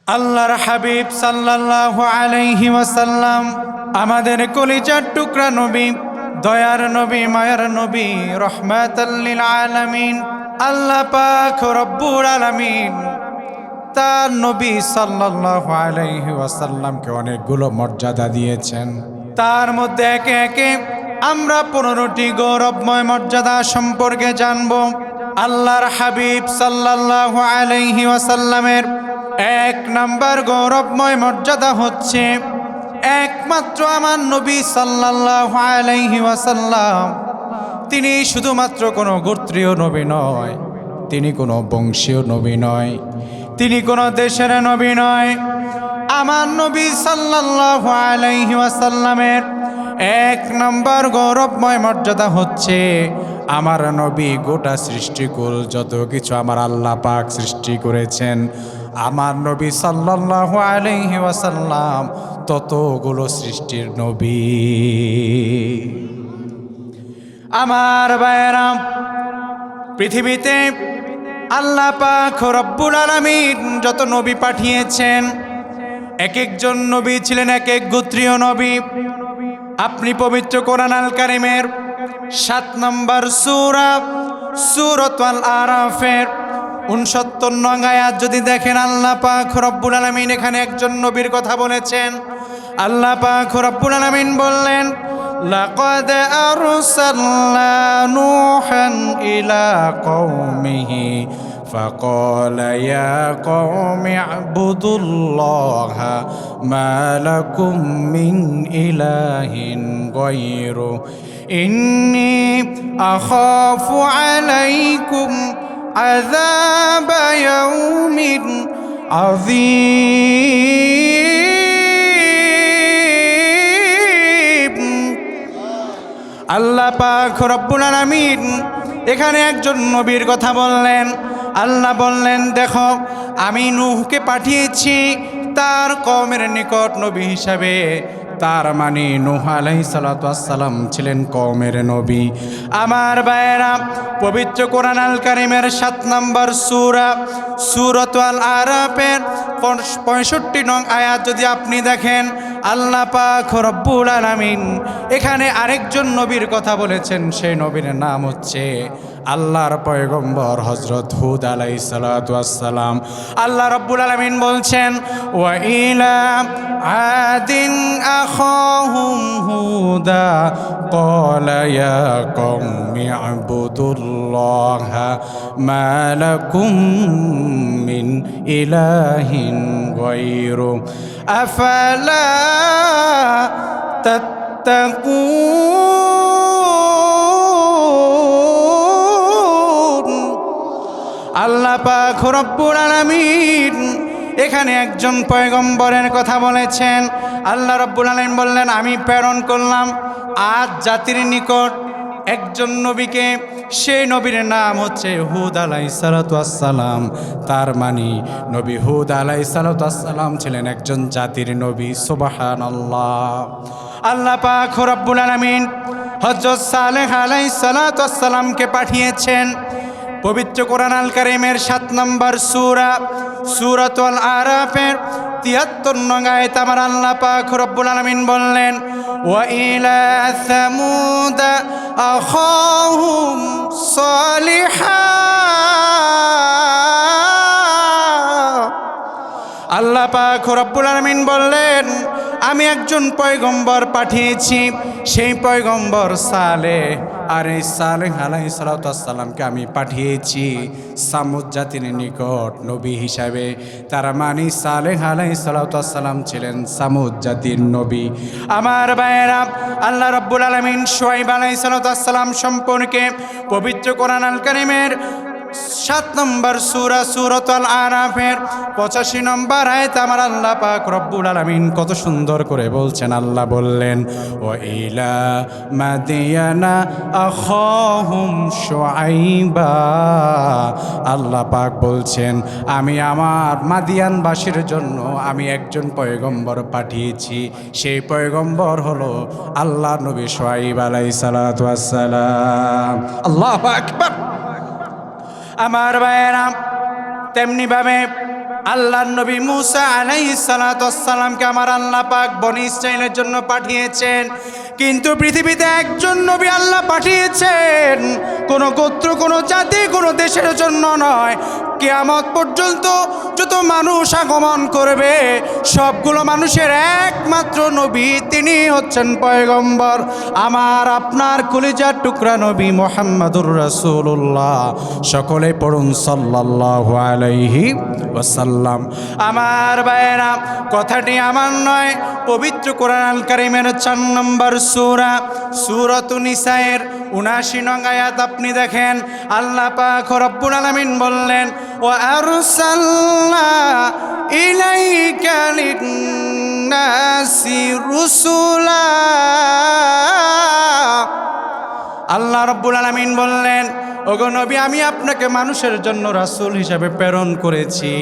আল্লাহর হাবিব সাল্লাল্লাহু আলাইহি ওয়াসাল্লাম আমাদের কলিজার টুকরা নবী, দয়ার নবী, মায়ার নবী, রহমাতাল লিল আলামিন। আল্লাহ পাক রব্বুল আলামিন তার নবী সাল্লাল্লাহু আলাইহি ওয়াসাল্লামকে অনেকগুলো মর্যাদা দিয়েছেন। তার মধ্যে একে একে আমরা 15টি গৌরবময় মর্যাদা সম্পর্কে জানব। আল্লাহর হাবিব সাল্লাল্লাহু আলাইহি ওয়াসাল্লামের 1 নম্বর গৌরবময় মর্যাদা হচ্ছে একমাত্র আমার নবী সাল্লাল্লাহু আলাইহি ওয়াসাল্লাম তিনি শুধুমাত্র কোনো গোত্রীয় নবী নয়, তিনি কোনো বংশীয় নবী নয়, তিনি কোনো দেশের নবী নয়। আমার নবী সাল্লাল্লাহু আলাইহি ওয়াসাল্লামের 1 নম্বর গৌরবময় মর্যাদা হচ্ছে আমার নবী গোটা সৃষ্টিকুল যত কিছু আমার আল্লাহ পাক সৃষ্টি করেছেন, আমার নবী সাল্লাল্লাহু আলাইহি ওয়াসাল্লাম ততগুলো সৃষ্টির নবী। আমার ভাইয়েরা, পৃথিবীতে আল্লাহ পাক রব্বুল আলামিন যত নবী পাঠিয়েছেন, এক একজন নবী ছিলেন এক এক গোত্রীয় নবী। আপনি পবিত্র কোরআন আল কারিমের 7 নম্বর সূরা সূরাতুল আরাফের 69 নং আয়াত যদি দেখেন, আল্লাহ পাক রব্বুল আলামিন এখানে একজন নবীর কথা বলেছেন। আল্লাহ পাক রব্বুল আলামিন বললেন, লাকাদ আরসালনা নূহান ইলা কওমিহি فقال يا قوم اعبدوا الله ما لكم من إله غيره إني أخاف عليكم عذاب يوم عظيم। আল্লাহ পাক রব্বুল আলামিন এখানে একজন নবীর কথা বললেন। আল্লাহ বললেন, দেখো আমি নূহকে পাঠিয়েছি তার কওমের নিকট নবী হিসাবে। তার মানে নূহ আলাইহিস সালাতু ওয়াস সালাম ছিলেন কওমের নবী। আমার ভাইয়েরা, পবিত্র কোরআন আল কারিমের 7 নম্বর সূরা সূরাতুল আরাফের 65 নং আয়াত যদি আপনি দেখেন, আল্লাহ পাক রব্বুল আলামিন এখানে আরেকজন নবীর কথা বলেছেন। সেই নবীর নাম হচ্ছে আল্লাহর পয়গম্বর হযরত হুদ আলাইহিস সালাতু ওয়াস সালাম। আল্লাহ রব্বুল আলামিন বলছেন, ওয়া ইলা আদিন আখাহুম হুদা ক্বালা ইয়া কওমি ইবুদুল্লাহা মা লাকুম মিন ইলাহিন গায়রু আফালা তাত্তাকুন। আল্লাহ পাক রব্বুল আলামিন এখানে একজন পয়গম্বরের কথা বলেছেন। আল্লাহ রব্বুল আলামিন বললেন, আমি প্রেরণ করলাম আদ জাতির নিকট একজন নবীকে। সেই নবীর নাম হচ্ছে হুদ আলাইহিস সালাতু ওয়াস সালাম। তার মানে নবী হুদ আলাইহিস সালাতু ওয়াস সালাম ছিলেন একজন জাতির নবী। সুবহানাল্লাহ। আল্লাহ পাক রব্বুল আলামিন হযরত সালেহ আলাইহিস সালাতু ওয়াস সালামকে পাঠিয়েছেন। পবিত্র কোরআন আল কারিমের 7 নম্বর সূরা সূরাতুল আরাফের 73 নং আয়াতে আমার আল্লাহ পাক রব্বুল আলামিন বললেন, ওয়া ইলা সামুদ আখাহুম সালিহা। আল্লাহ পাক রব্বুল আলামিন বললেন, আমি একজন পয়গম্বর পাঠিয়েছি, সেই পয়গম্বর সালেহ। আর এই সালেহ আলাইহিস সালাতু ওয়াস সালামকে আমি পাঠিয়েছি সামুদ জাতির নিকট নবী হিসাবে। তার মানে সালেহ আলাইহিস সালাতু ওয়াস সালাম ছিলেন সামুদ জাতির নবী। আমার ভাইয়েরা, আল্লাহ রাব্বুল আলামিন শুআয়ব আলাইহিস সালাতু ওয়াস সালাম সম্পর্কে পবিত্র কোরআন আল কারিমের 7 নম্বর সূরা সূরাতুল আরাফের 85 নম্বর আয়াতে আমার আল্লাহ পাক রব্বুল আলামিন কত সুন্দর করে বলছেন। আল্লাহ বললেন, ওয়া ইলা মাদিয়ানা আখাহুম শুআইবা। আল্লাহ পাক বলছেন, আমি আমার মাদিয়ানবাসীর জন্য আমি একজন পয়গম্বর পাঠিয়েছি। সেই পয়গম্বর হলো আল্লাহর নবী শুআইব আলাইহিস সালাতু ওয়াস সালাম। আল্লাহু আকবার। আমার ভাইয়েরা, তেমনিভাবে আল্লাহর নবী মুসা আলাইহিস সালাতু ওয়াসসালামকে আমার আল্লাহ পাক বনি ইসরাইলের জন্য পাঠিয়েছেন, কিন্তু পৃথিবীতে একজন নবী আল্লাহ পাঠিয়েছেন, কোনো গোত্র, কোনো জাতি, কোনো দেশের জন্য নয়। কিয়ামত পর্যন্ত যত মানুষ আগমন করবে সবগুলো মানুষের একমাত্র নবী, তিনি হচ্ছেন পয়গম্বর আমার আপনার কলিজার টুকরা নবী মুহাম্মদুর রাসূলুল্লাহ। সকলে পড়ুন সাল্লাল্লাহু আলাইহি ওয়াসাল্লাম। আমার ভাইয়েরা, কথাটি আমার নয়, পবিত্র কোরআন কারীমের 4 নম্বর সূরা সূরাতুন নিসায়ের ৭৯ নং আয়াত আপনি দেখেন, আল্লাহ পাক রব্বুল আলামিন বললেন, ওয়া আরসালনা ইলাইকা লিন-নাসি রুসুলা। আল্লাহ রব্বুল আলামিন বললেন, ওগো নবী, আমি আপনাকে মানুষের জন্য রাসূল হিসাবে প্রেরণ করেছি।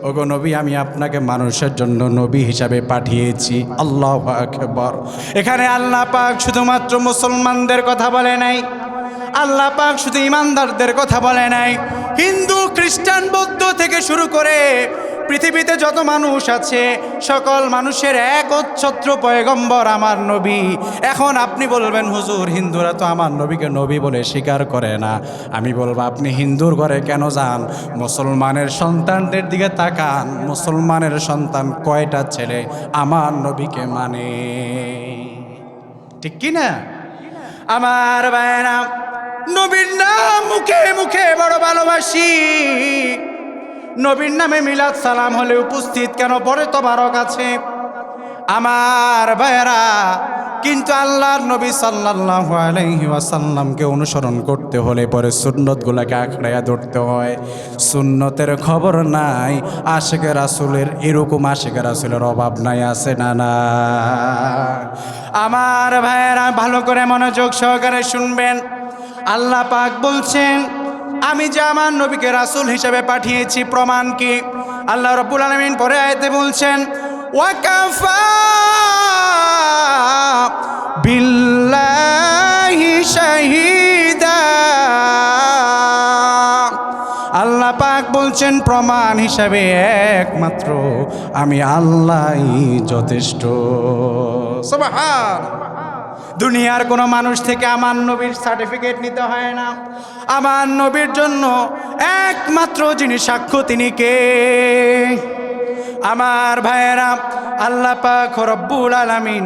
ওগো নবী, আমি আপনাকে মানুষের জন্য নবী হিসাবে পাঠিয়েছি। আল্লাহু আকবার। এখানে আল্লাহ পাক শুধুমাত্র মুসলমানদের কথা বলে নাই, আল্লাহ পাক শুধু ইমানদারদের কথা বলে নাই, হিন্দু, খ্রিস্টান, বৌদ্ধ থেকে শুরু করে পৃথিবীতে যত মানুষ আছে সকল মানুষের একচ্ছত্র পয়গম্বর আমার নবী। এখন আপনি বলবেন, হুজুর, হিন্দুরা তো আমার নবীকে নবী বলে স্বীকার করে না। আমি বলবো, আপনি হিন্দুর ঘরে কেন যান? মুসলমানের সন্তানদের দিকে তাকান। মুসলমানের সন্তান কয়টা ছেলে আমার নবীকে মানে? ঠিক কি না? আমার ভাইয়েরা, নবীর নাম মুখে মুখে বড় ভালোবাসি, নবীর নামে মিলাদ সালাম হলে উপস্থিত কেন, পরে তো বারক আছে। আমার ভাইয়েরা, কিন্তু আল্লাহর নবী সাল্লাল্লাহু আলাইহি ওয়াসাল্লামকে অনুসরণ করতে হলে পরে সুন্নতগুলোকে আঁকড়াইয়া ধরতে হয়। সুন্নতের খবর নাই, আশিকে রাসূলের, এরকম আশিকে রাসূলের অভাব নাই, আছে না? না। আমার ভাইয়েরা, ভালো করে মনোযোগ সহকারে শুনবেন। আল্লাহ পাক বলছেন, আমি যে আমার নবীকে রাসূল হিসেবে পাঠিয়েছি, প্রমাণ কি? আল্লাহ রাব্বুল আলামিন পরে আয়াতে বলছেন, ওয়াকাফা বিল্লাহি শাহিদা। আল্লাহ পাক বলছেন, প্রমাণ হিসাবে একমাত্র আমি আল্লাহই যথেষ্ট। সুবহানাল্লাহ। দুনিয়ার কোনো মানুষ থেকে আমার নবীর সার্টিফিকেট নিতে হয় না। আমার নবীর জন্য একমাত্র যিনি সাক্ষ্য, তিনি কে? আমার ভাইয়েরা, আল্লাহ পাক রব্বুল আলামিন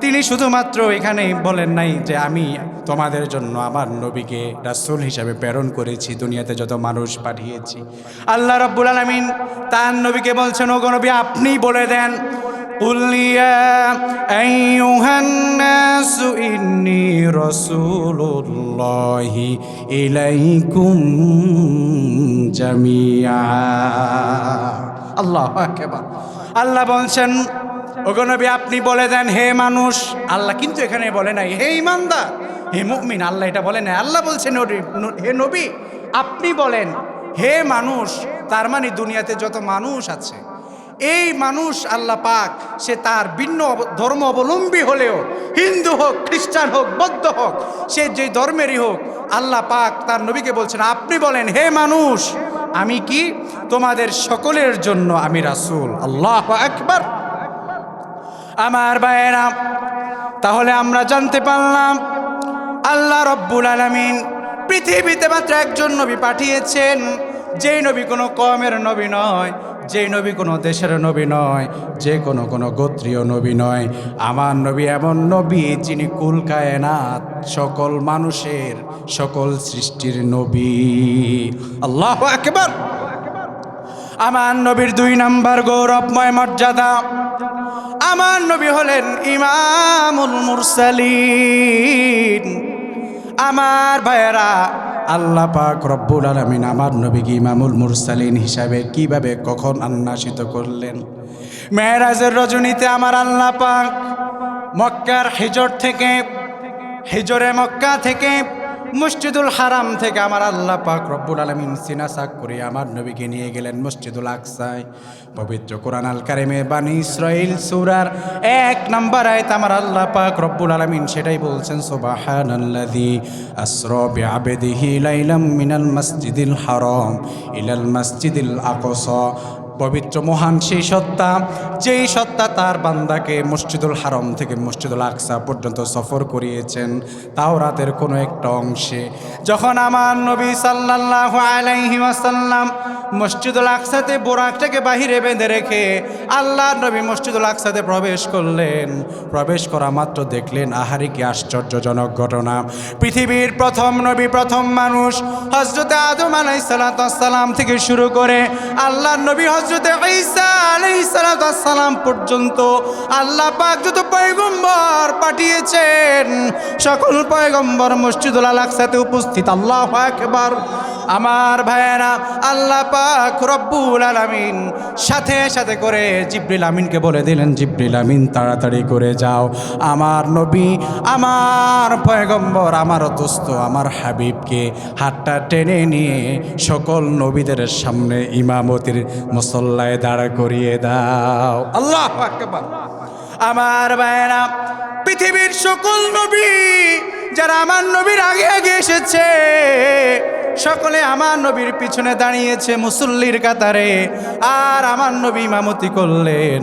তিনি শুধুমাত্র এখানে বলেন নাই যে আমি তোমাদের জন্য আমার নবীকে রাসূল হিসাবে প্রেরণ করেছি, দুনিয়াতে যত মানুষ পাঠিয়েছি। আল্লাহ রব্বুল আলামিন তার নবীকে বলছেন, ওগো নবী, আপনি বলে দেন, قل يا أيها الناس إني رسول الله إليكم جميعا। আল্লাহু আকবার। আল্লাহ বলছেন, ওগো নবী, আপনি বলে দেন, হে মানুষ। আল্লাহ কিন্তু এখানে বলে নাই হে ঈমানদার, হে মুমিন। আল্লাহ এটা বলে নাই। আল্লাহ বলছেন, হে নবী, আপনি বলেন, হে মানুষ। তার মানে দুনিয়াতে যত মানুষ আছে, এই মানুষ আল্লাহ পাক সে তার ভিন্ন ধর্ম অবলম্বী হলেও, হিন্দু হোক, খ্রিস্টান হোক, বৌদ্ধ হোক, সে যে ধর্মেরই হোক, আল্লাহ পাক তার নবীকে বলছেন, আপনি বলেন, হে মানুষ, আমি কি তোমাদের সকলের জন্য আমি রাসূল। আল্লাহু আকবার। আমার ভাইয়েরা, তাহলে আমরা জানতে পারলাম আল্লাহ রব্বুল আলামিন পৃথিবীতে মাত্র একজন নবী পাঠিয়েছেন, যেই নবী কোনো কওমের নবী নয়, যেই নবী কোনো দেশের নবী নয়, যে কোনো গোত্রীয় নবী নয়। আমার নবী এমন নবী যিনি কুল কায়নাত, সকল মানুষের, সকল সৃষ্টির নবী। আল্লাহু আকবার। আমার নবীর 2 নম্বর গৌরবময় মর্যাদা, আমার নবী হলেন ইমামুল মুরসালিন। আমার ভাইয়েরা, আল্লাহ পাক রব্বুল আলামিন আমার নবীকে ইমামুল মুরসালিন হিসাবে কিভাবে, কখন আন্নাসিত করলেন? মেরাজের রজনীতে আমার আল্লাহ পাক মক্কার হিজরে মক্কা থেকে, মসজিদুল হারাম থেকে আমার আল্লাহ পাক রব্বুল আলামিন সিনাসাক করে আমার নবীকে নিয়ে গেলেন মসজিদুল আকসায়। পবিত্র কোরআন আল কারিমে বানি ইসরাইল সূরার 1 নম্বর আয়াত আমার আল্লাহ পাক রব্বুল আলামিন সেটাই বলছেন, সুবহানাল্লাযী আসরা বিআবদিহি লাইলাম মিনাল মাসজিদিল হারাম ইলাল মাসজিদিল আকসা পবিত্র মহান সেই সত্তা, যেই সত্তা তার বান্দাকে মসজিদুল হারম থেকে মসজিদুল আকসা পর্যন্ত সফর করিয়েছেন তাওরাতের কোনো একটা অংশে। যখন আমার নবী সাল্লাল্লাহু আলাইহি ওয়াসাল্লাম মসজিদুল আকসাতে বোরাকটাকে বাহিরে বেঁধে রেখে আল্লাহ নবী মসজিদুল আকসাতে প্রবেশ করলেন। প্রবেশ করা মাত্র দেখলেন, আহারে কি আশ্চর্যজনক ঘটনা! পৃথিবীর প্রথম নবী, প্রথম মানুষ হযরত আদম আলাইহিস সালাম থেকে শুরু করে আল্লাহ নবী হযরত ঈসা আলাইহিস সালাম পর্যন্ত আল্লাহ পাক যত পয়গম্বর পাঠিয়েছেন সকল পয়গম্বর মসজিদুল আকসাতে উপস্থিত। আল্লাহু আকবার। আমার ভাইয়েরা, আল্লাহ পাক রব্বুল আলামিন সাথে সাথে করে জিবরিল আমিনকে বলে দিলেন, জিবরিল আমিন তাড়াতাড়ি করে যাও, আমার নবী, আমার পয়গম্বর, আমার দোস্ত, আমার হাবিবকে হাতটা টেনে নিয়ে সকল নবীদের সামনে ইমামতির মুসল্লায় দাঁড়া করিয়ে দাও। আল্লাহু আকবার। আমার ভাইয়েরা, পৃথিবীর সকল নবী যারা আমার নবীর আগে আগে এসেছে সকলে আমার নবীর পিছনে দাঁড়িয়েছে মুসল্লির কাতারে, আর আমার নবী ইমামতি করলেন।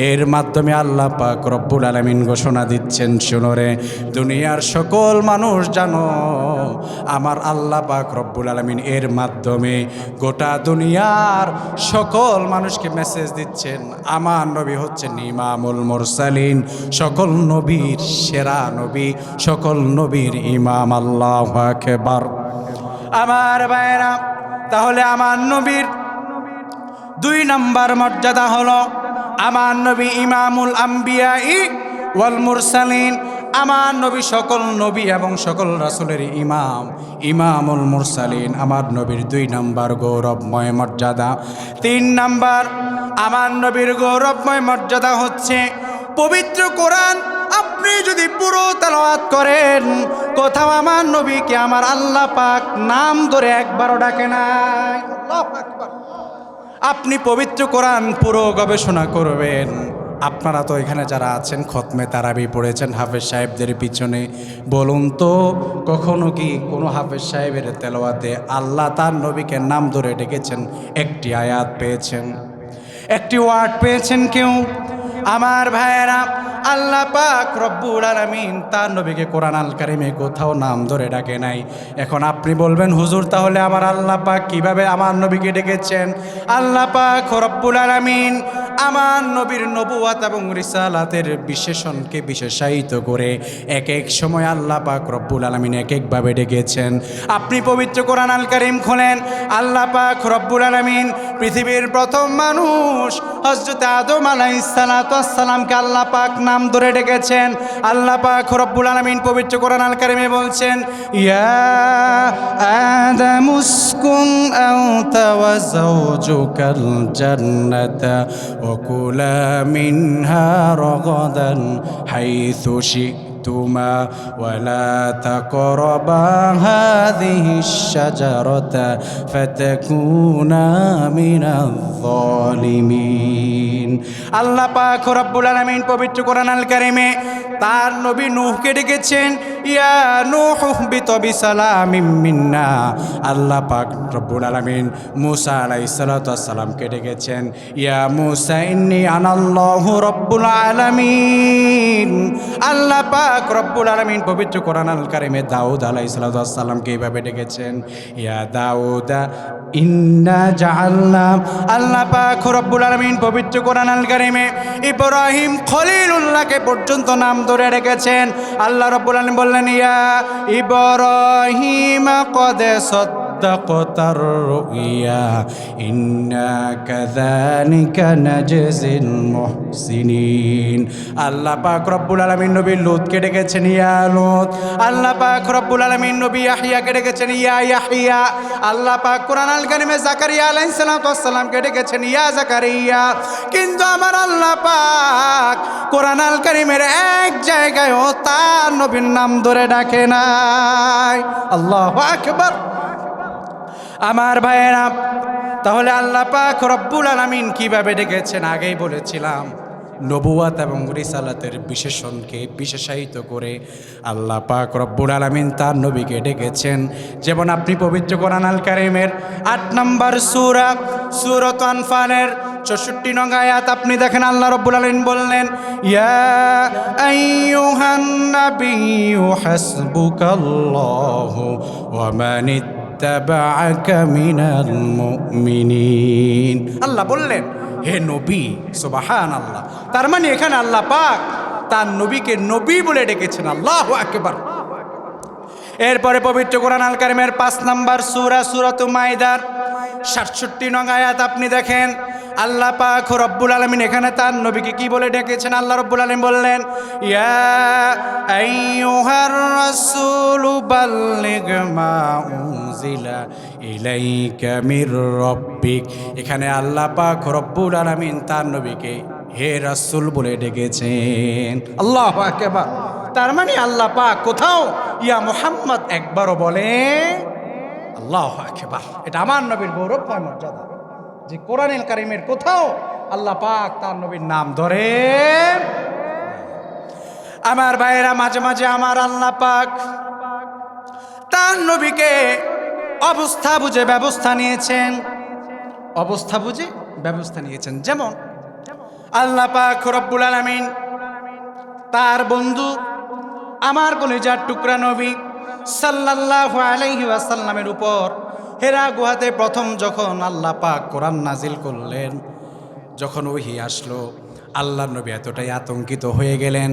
এর মাধ্যমে আল্লাহ পাক রব্বুল আলামিন ঘোষণা দিচ্ছেন, শুনো রে দুনিয়ার সকল মানুষ জানো, আমার আল্লাহ পাক রব্বুল আলামিন এর মাধ্যমে গোটা দুনিয়ার সকল মানুষকে মেসেজ দিচ্ছেন, আমার নবী হচ্ছেন ইমামুল মুরসালিন, সকল নবীর সেরা নবী, সকল নবীর ইমাম। আল্লাহু আকবার। আমার ভাইয়েরা, তাহলে আমার নবীর 2 নম্বর মর্যাদা হলো আমার নবী ইমামুল আম্বিয়াই ওয়াল মুরসালিন। আমার নবী সকল নবী এবং সকল রাসূলের ইমাম, ইমামুল মুরসালিন। আমার নবীর 2 নম্বর গৌরবময় মর্যাদা। 3 নম্বর আমার নবীর গৌরবময় মর্যাদা হচ্ছে পবিত্র কোরআন আপনি যদি পুরো তেলাওয়াত করেন, কোথাও আমার নবীকে আমার আল্লাহ পাক নাম ধরে একবারও ডাকে নাই। আল্লাহু আকবার। আপনি পবিত্র কোরআন পুরো গবেষণা করবেন। আপনারা তো এখানে যারা আছেন খতমে তারাবি পড়েছেন হাফেজ সাহেবদের পিছনে, বলুন তো কখনো কি কোনো হাফেজ সাহেবের তেলাওয়াতে আল্লাহ তার নবীকে নাম ধরে ডেকেছেন? একটি আয়াত পেয়েছেন, একটি ওয়ার্ড পেয়েছেন কেউ? আমার ভাইয়েরা, আল্লাহ পাক রব্বুল আলামিন তার নবীকে কোরআন আল কারিমে কোথাও নাম ধরে ডাকে নাই। এখন আপনি বলবেন, হুজুর তাহলে আমার আল্লাহ পাক কিভাবে আমার নবীকে ডেকেছেন? আল্লাহ পাক রব্বুল আলামিন আমার নবীর নবুয়াত এবং রিসালাতের বিশেষণকে বিশেষায়িত করে এক এক সময় আল্লাহ পাক রব্বুল আলামিন এক একভাবে ডেকেছেন। আপনি পবিত্র কোরআন আল কারিম খোলেন, আল্লাহ পাক রব্বুল আলামিন পৃথিবীর প্রথম মানুষ হযরত আদম আলাইহিস সালামকে আল্লাহ পাক নাম ধরে ডেকেছেন। আল্লাহ পাক রব্বুল আলামিন পবিত্র কোরআন আল কারিমে বলছেন, ইয়া আদামুসকুন আনতা ওয়া যাওজুকাল জান্নাতা ওয়া কুলা মিনহা রাগাদান হাইথু শি'তুমা ওয়া লা তাকরাবা হাযিহিশ শাজারাতা ফাতাকুনা মিনাল যালিমিন। আল্লাহ পাক রব্বুল আলামিন পবিত্র কোরআন আল কারিমে তার নবী নূহকে ডেকেছেন, ইয়া নূহু বিতু বিসালামিম মিন্না। আল্লাহ পাক রব্বুল আলামিন মূসা আলাইহিস সালামকে ডেকেছেন, ইয়া মূসা ইন্নী আনাল্লাহু রব্বুল আলামিন। আল্লাহ পাক রব্বুল আলামিন পবিত্র কোরআন আল কারিমে দাউদ আলাইহিস সালামকে এইভাবে ডেকেছেন, ইয়া দাউদা ইন্না জাআলনা। আল্লাহ পাক রব্বুল আলামিন পবিত্র কোরআন আল কারিমে ইব্রাহিম খলিলুল্লাহকে পর্যন্ত নাম ধরে রেখেছেন। আল্লাহ রব্বুল আলামিন বললেন, ইয়া ইব্রাহিম ক্বাদ সাদ্দাকতার রুইয়া ইন্না কাযালিকা নাজজিল মুহসিনিন। আল্লাহ পাক রব্বুল আলামিন নবী লূতকে ডেকেছেন, ইয়া লূত। আল্লাহ পাক রব্বুল আলামিন নবী ইয়াহইয়াকে ডেকেছেন, ইয়া ইয়াহইয়া। আল্লাহ পাক কোরআন আল কারিমে জাকারিয়া আলাইহিস সালামকে ডেকেছেন, ইয়া জাকারিয়া। কিন্তু আমার আল্লাহ পাক কোরআন আল কারিমের এক জায়গায়ও তার নবীর নাম ধরে ডাকে নাই। আল্লাহু আকবার। আমার ভাইয়েরা, তাহলে আল্লাহ পাক রব্বুল আলামিন কিভাবে ডেকেছেন? আগেই বলেছিলাম, নবুয়াত এবং রিসালাতের বিশেষণকে বিশেষায়িত করে আল্লাহ পাক রব্বুল আলামিন তার নবীকে ডেকেছেন। যেমন আপনি পবিত্র কোরআন আল কারিমের 8 নম্বর সূরা সূরাতুল আনফালের 64 নং আয়াত আপনি দেখেন আল্লাহ রাব্বুল আলামিন বললেন, ইয়া আইয়ুহান নাবিয়্যু হাসবুকাল্লাহু ওয়া মান ইত্তাবা'আকা মিনাল মুমিনিন। আল্লাহ বললেন, হে নবী, সুবহানাল্লাহ। তার মানে এখানে আল্লাহ পাক তার নবীকে নবী বলে ডেকেছেন। আল্লাহু আকবার। এরপরে পবিত্র কোরআন আল কারিমের 5 নম্বর সূরা সূরাতুল মাইদার 67 নং আয়াত আপনি দেখেন আল্লাহ পাক রব্বুল আলামিন এখানে তার নবীকে কি বলে ডেকেছেন। আল্লাহ রব্বুল আলামিন বললেন, ইয়া আইয়ুহার রাসূলু বাল্লিগ মা উনজিলা ইলাইকা মির রাব্বিক। এখানে আল্লাহ পাক রব্বুল আলামিন তার নবীকে হে রাসূল বলে ডেকেছেন। আল্লাহু আকবার। তার মানে আল্লাহ পাক কোথাও ইয়া মুহাম্মদ একবারও বলে। আল্লাহু আকবার। এটা আমার নবীর গৌরবময় মর্যাদা যে কোরআনুল কারীমের কোথাও আল্লাহ পাক তার নবীর নাম ধরে। আমার ভাইয়েরা, মাঝে মাঝে আমার আল্লাহ পাক তার নবীকে অবস্থা বুঝে ব্যবস্থা নিয়েছেন, অবস্থা বুঝে ব্যবস্থা নিয়েছেন। যেমন আল্লাহ পাক রব্বুল আলামিন তার বন্ধু আমার কলিজার টুকরা নবী সাল্লাল্লাহু আলাইহি ওয়াসাল্লামের উপর হেরা গুহাতে প্রথম যখন আল্লাহ পাক কোরআন নাজিল করলেন, যখন ওহী আসলো, আল্লাহর নবী এতটাই আতঙ্কিত হয়ে গেলেন,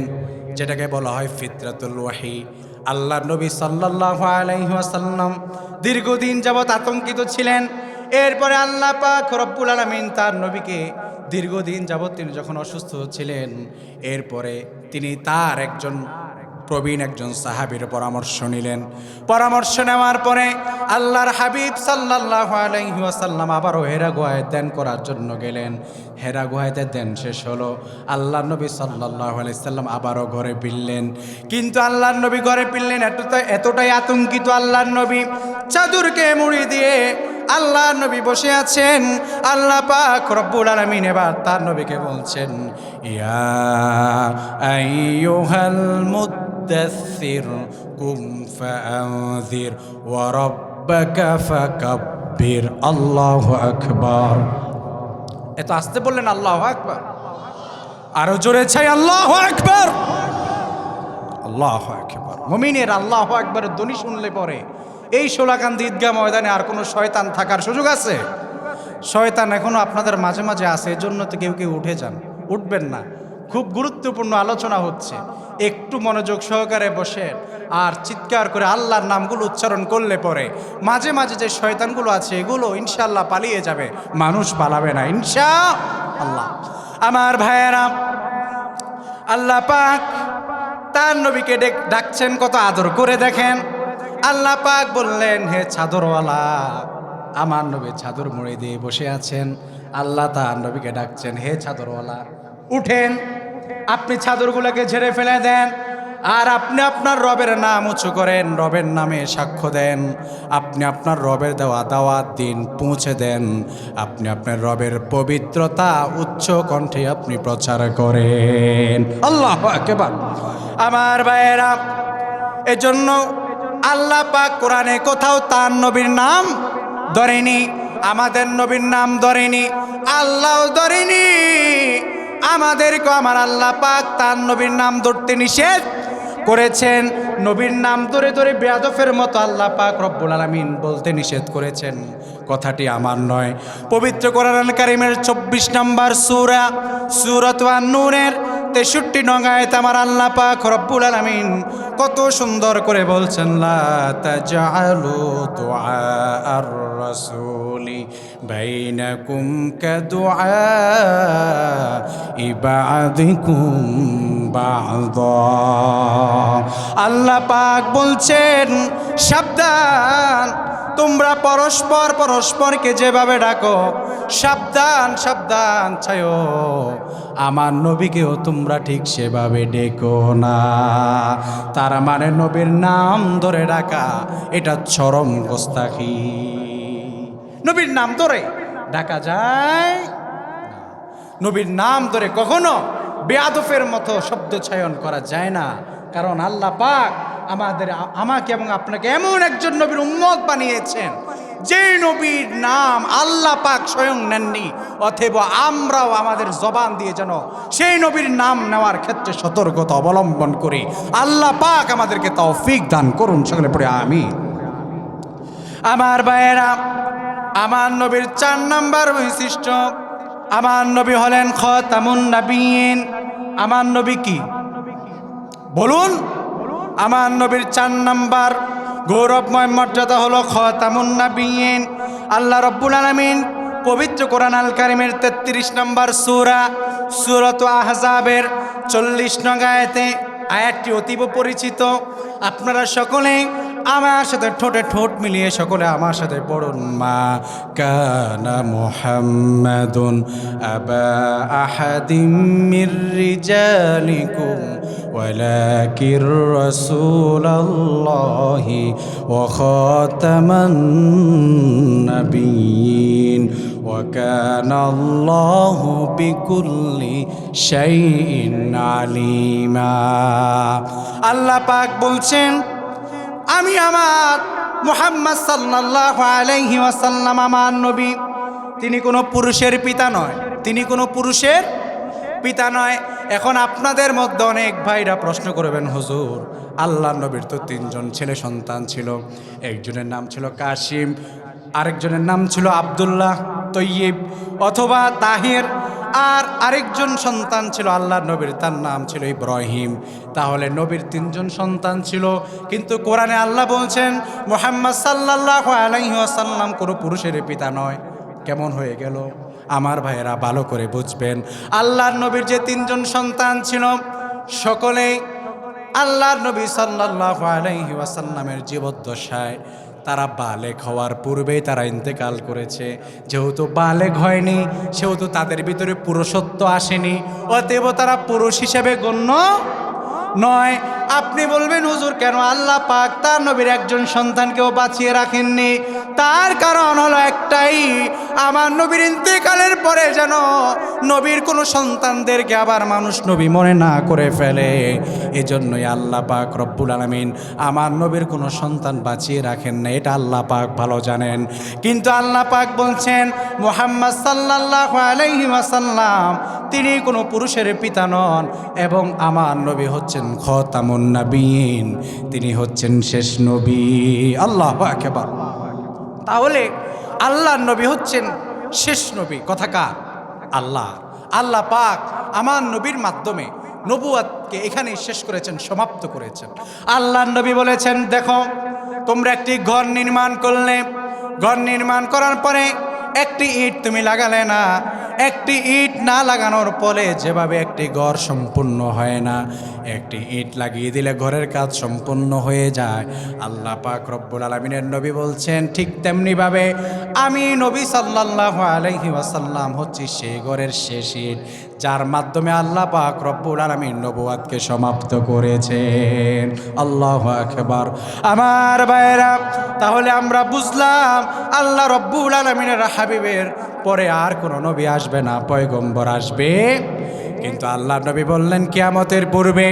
যেটাকে বলা হয় ফিতরাতুল ওয়াহি। আল্লাহর নবী সাল্লাল্লাহু আলাইহি ওয়াসাল্লাম দীর্ঘদিন যাবৎ আতঙ্কিত ছিলেন। এরপরে আল্লাহ পাক রব্বুল আলামিন তার নবীকে দীর্ঘদিন যাবৎ তিনি যখন অসুস্থ ছিলেন, এরপরে তিনি তার প্রবীণ একজন সাহাবীর পরামর্শ নিলেন। পরামর্শ নেওয়ার পরে আল্লাহর হাবিব সাল্লাল্লাহু আলাইহি ওয়াসাল্লাম আবারও হেরা গুহায় ধ্যান করার জন্য গেলেন। হেরা গুহাতে ধ্যান শেষ হলো, আল্লাহর নবী সাল্লাল্লাহু আলাইহি সাল্লাম আবারও ঘরে ফিরলেন। কিন্তু আল্লাহর নবী ঘরে ফিরলেন এতটাই আতঙ্কিত আল্লাহর নবী চাদরকে মুড়ি দিয়ে আল্লাহর নবী বসে আছেন। আল্লাহ পাক রব্বুল আলামিন এবার তার নবীকে বলছেন, ইয়া আইয়ুহাল মুদ্দাসসির কুম ফাআনযির ওয়া রাব্বাকা ফাকাব্বির। আল্লাহু আকবার। এত আসতে বললেন আল্লাহু আকবার, আরো জোরে চাই আল্লাহু আকবার। আল্লাহু আকবার। মুমিনের আল্লাহু আকবারের ধ্বনি শুনলে পরে এই শোলাকান্দি ঈদগাহ ময়দানে আর কোনো শয়তান থাকার সুযোগ আছে? শয়তান এখনো আপনাদের মাঝে মাঝে আছে, এজন্য তো কেউ কেউ উঠে যান। উঠবেন না, খুব গুরুত্বপূর্ণ আলোচনা হচ্ছে, একটু মনোযোগ সহকারে বসে আর চিৎকার করে আল্লাহর নামগুলো উচ্চারণ করলে পরে মাঝে মাঝে যে শয়তানগুলো আছে এগুলো ইনশাআল্লাহ পালিয়ে যাবে, মানুষ পালাবে না ইনশাআল্লাহ। আমার ভাইয়েরা, আল্লাহ পাক তার নবীকে ডাকছেন কত আদর করে। দেখেন আল্লাহ পাক বললেন, হে চাদরওয়ালা। আমার নবী চাদর মুড়ি দিয়ে বসে আছেন, আল্লাহ তার নবীকে ডাকছেন, হে চাদরওয়ালা উঠেন, আপনি চাদরগুলোকে ঝেড়ে ফেলে দেন, আর আপনি আপনার রবের নাম উঁচু করেন, রবের নামে সাক্ষ্য দেন, আপনি আপনার রবের দেওয়া দাওয়াত দিন, পৌঁছে দেন, আপনি আপনার রবের পবিত্রতা উচ্চ কণ্ঠে আপনি প্রচার করেন। আল্লাহু আকবার। আমার ভাইয়েরা, এজন্য আল্লাহ পাক কোরআনে কোথাও তার নবীর নাম ধরেনি, আমাদের নবীর নাম ধরেনি, আল্লাহও ধরেনি। আমাদেরকে আমার আল্লাহ পাক তার নবীর নাম ধরতে নিষেধ করেছেন। নবীর নাম ধরে ধরে বেয়াদফের মতো আল্লাহ পাক রব্বুল আলামিন বলতে নিষেধ করেছেন। কথাটি আমার নয়, পবিত্র কোরআনুল কারীমের 24 নম্বর সূরা সূরাতুন নূরের 63 নং আয়াত আমার আল্লাহ পাক রব্বুল আলামিন কত সুন্দর করে বলছেন, লা তাজআলু দুআআর রাসূলি বাইনাকুম কাদুআই বা'দিকুম বা'দা। আল্লাহ পাক বলছেন, সাবধান, তোমরা পরস্পরকে যেভাবে ডাকো, সাবধান সাবধান ছায়ো, আমার নবীকেও তোমরা ঠিক সেভাবে ডেকো না। তার মানে নবীর নাম ধরে ডাকা এটা চরম গোস্তাখি। নবীর নাম ধরে ডাকা যায় না, নবীর নাম ধরে কখনো বেয়াদফের মতো শব্দ চয়ন করা যায় না। কারণ আল্লাহ পাক আমাকে এবং আপনাকে এমন একজন নবীর উম্মত বানিয়েছেন যেই নবীর নাম আল্লাহ পাক স্বয়ং নেননি, অথবা আমরাও আমাদের জবান দিয়ে যেন সেই নবীর নাম নেওয়ার ক্ষেত্রে সতর্কতা অবলম্বন করি। আল্লাহ পাক আমাদেরকে তৌফিক দান করুন, সকলে পড়ে আমিন। আমার ভাইয়েরা, আমার নবীর 4 নাম্বার বৈশিষ্ট্য, আমার নবী হলেন খাতামুন নবিয়্যিন। আমার নবী কি বলুন? আমার নবীর 4 নাম্বার গৌরবময় মর্যাদা হলো খাতামুন নবিয়্যিন। আল্লাহ রাব্বুল আলামিন পবিত্র কোরআন আল কারিমের 33 নম্বর সূরা সূরাত আহজাবের 40 নং আয়াতে, আয়াতটি অতীব পরিচিত। আপনারা সকলে আমার সাথে ঠোঁটে ঠোঁট মিলিয়ে সকলে আমার সাথে পড়ুন, মা কানা মুহাম্মাদুন আবা আহাদিম মির রিজালিকুম ওয়ালাকির রাসূলুল্লাহি ওয়া খাতামান নাবিয়্যিন ওয়া কানা আল্লাহু বিকুল্লি শাইইন আলিমা। আল্লাহ পাক বলছেন, আমি আমার মুহাম্মদ সাল্লাল্লাহু আলাইহি ওয়াসাল্লাম আমার নবী, তিনি কোনো পুরুষের পিতা নয়, তিনি কোনো পুরুষের পিতা নয়। এখন আপনাদের মধ্যে অনেক ভাইরা প্রশ্ন করবেন, হুজুর আল্লাহ নবীর তো 3 জন ছেলে সন্তান ছিল, একজনের নাম ছিল কাসিম, আরেকজনের নাম ছিল আব্দুল্লাহ, তৈয়ব অথবা তাহির, আর আরেকজন সন্তান ছিল আল্লাহ নবীর, তার নাম ছিল ইব্রাহিম। তাহলে নবীর 3 জন সন্তান ছিল, কিন্তু কোরআনে আল্লাহ বলছেন মুহাম্মদ সাল্লাল্লাহু আলাইহি ওয়াসাল্লাম কোনো পুরুষের পিতা নয়। কেমন হয়ে গেল? আমার ভাইয়েরা ভালো করে বুঝবেন, আল্লাহর নবীর যে 3 জন সন্তান ছিল, সকলেই আল্লাহর নবী সাল্লাল্লাহু আলাইহি ওয়াসাল্লামের জীবদ্দশায় তারা বালেগ হওয়ার পূর্বেই তারা ইন্তেকাল করেছে। যেহেতু বালেগ হয়নি, সেহেতু তাদের ভিতরে পুরুষত্ব আসেনি, অতএব তারা পুরুষ হিসেবে গণ্য নয়। আপনি বলবেন, হুজুর কেন আল্লাহ পাক তার নবীর একজন সন্তানকেও বাঁচিয়ে রাখেননি? তার কারণ হলো একটাই, আমার নবীর ইন্তেকালের পরে যেন নবীর কোনো সন্তানদেরকে আবার মানুষ নবী মনে না করে ফেলে। এজন্যই আল্লাহ পাক রব্বুল আলামিন আমার নবীর কোনো সন্তান বাঁচিয়ে রাখেন না, এটা আল্লাহ পাক ভালো জানেন। কিন্তু আল্লাহ পাক বলছেন মুহাম্মদ সাল্লাল্লাহু আলাইহি ওয়াসাল্লাম তিনি কোনো পুরুষের পিতা নন, এবং আমার নবী হচ্ছেন খাতামুন নবিয়্যিন, তিনি হচ্ছেন শেষ নবী। আল্লাহু আকবার। তাহলে আল্লাহর নবী হচ্ছেন শেষ নবী। কথা কার? আল্লাহ। আল্লাহ পাক আমার নবীর মাধ্যমে নবুয়তকে এখানেই শেষ করেছেন, সমাপ্ত করেছেন। আল্লাহর নবী বলেছেন, দেখো তোমরা একটি ঘর নির্মাণ করলে, ঘর নির্মাণ করার পরে একটি ইট তুমি লাগালে না, একটি ইট না লাগানোর পরে যেভাবে একটি ঘর সম্পূর্ণ হয় না, একটি ইট লাগিয়ে দিলে ঘরের কাজ সম্পূর্ণ হয়ে যায়। আল্লাহ পাক রব্বুল আলামিনের নবী বলছেন, ঠিক তেমনিভাবে আমি নবী সাল্লাল্লাহু আলাইহি ওয়াসাল্লাম হচ্ছি সেই ঘরের শেষ ইট, যার মাধ্যমে আল্লাহ পাক রব্বুল আলামিন নবুয়তকে সমাপ্ত করেছেন। আল্লাহু আকবার। আমার ভাইরা, তাহলে আমরা বুঝলাম আল্লাহ রব্বুল আলামিনের হাবিবের পরে আর কোনো নবী আসবে না, পয়গম্বর আসবে। কিন্তু আল্লাহ নবী বললেন কিয়ামতের পূর্বে,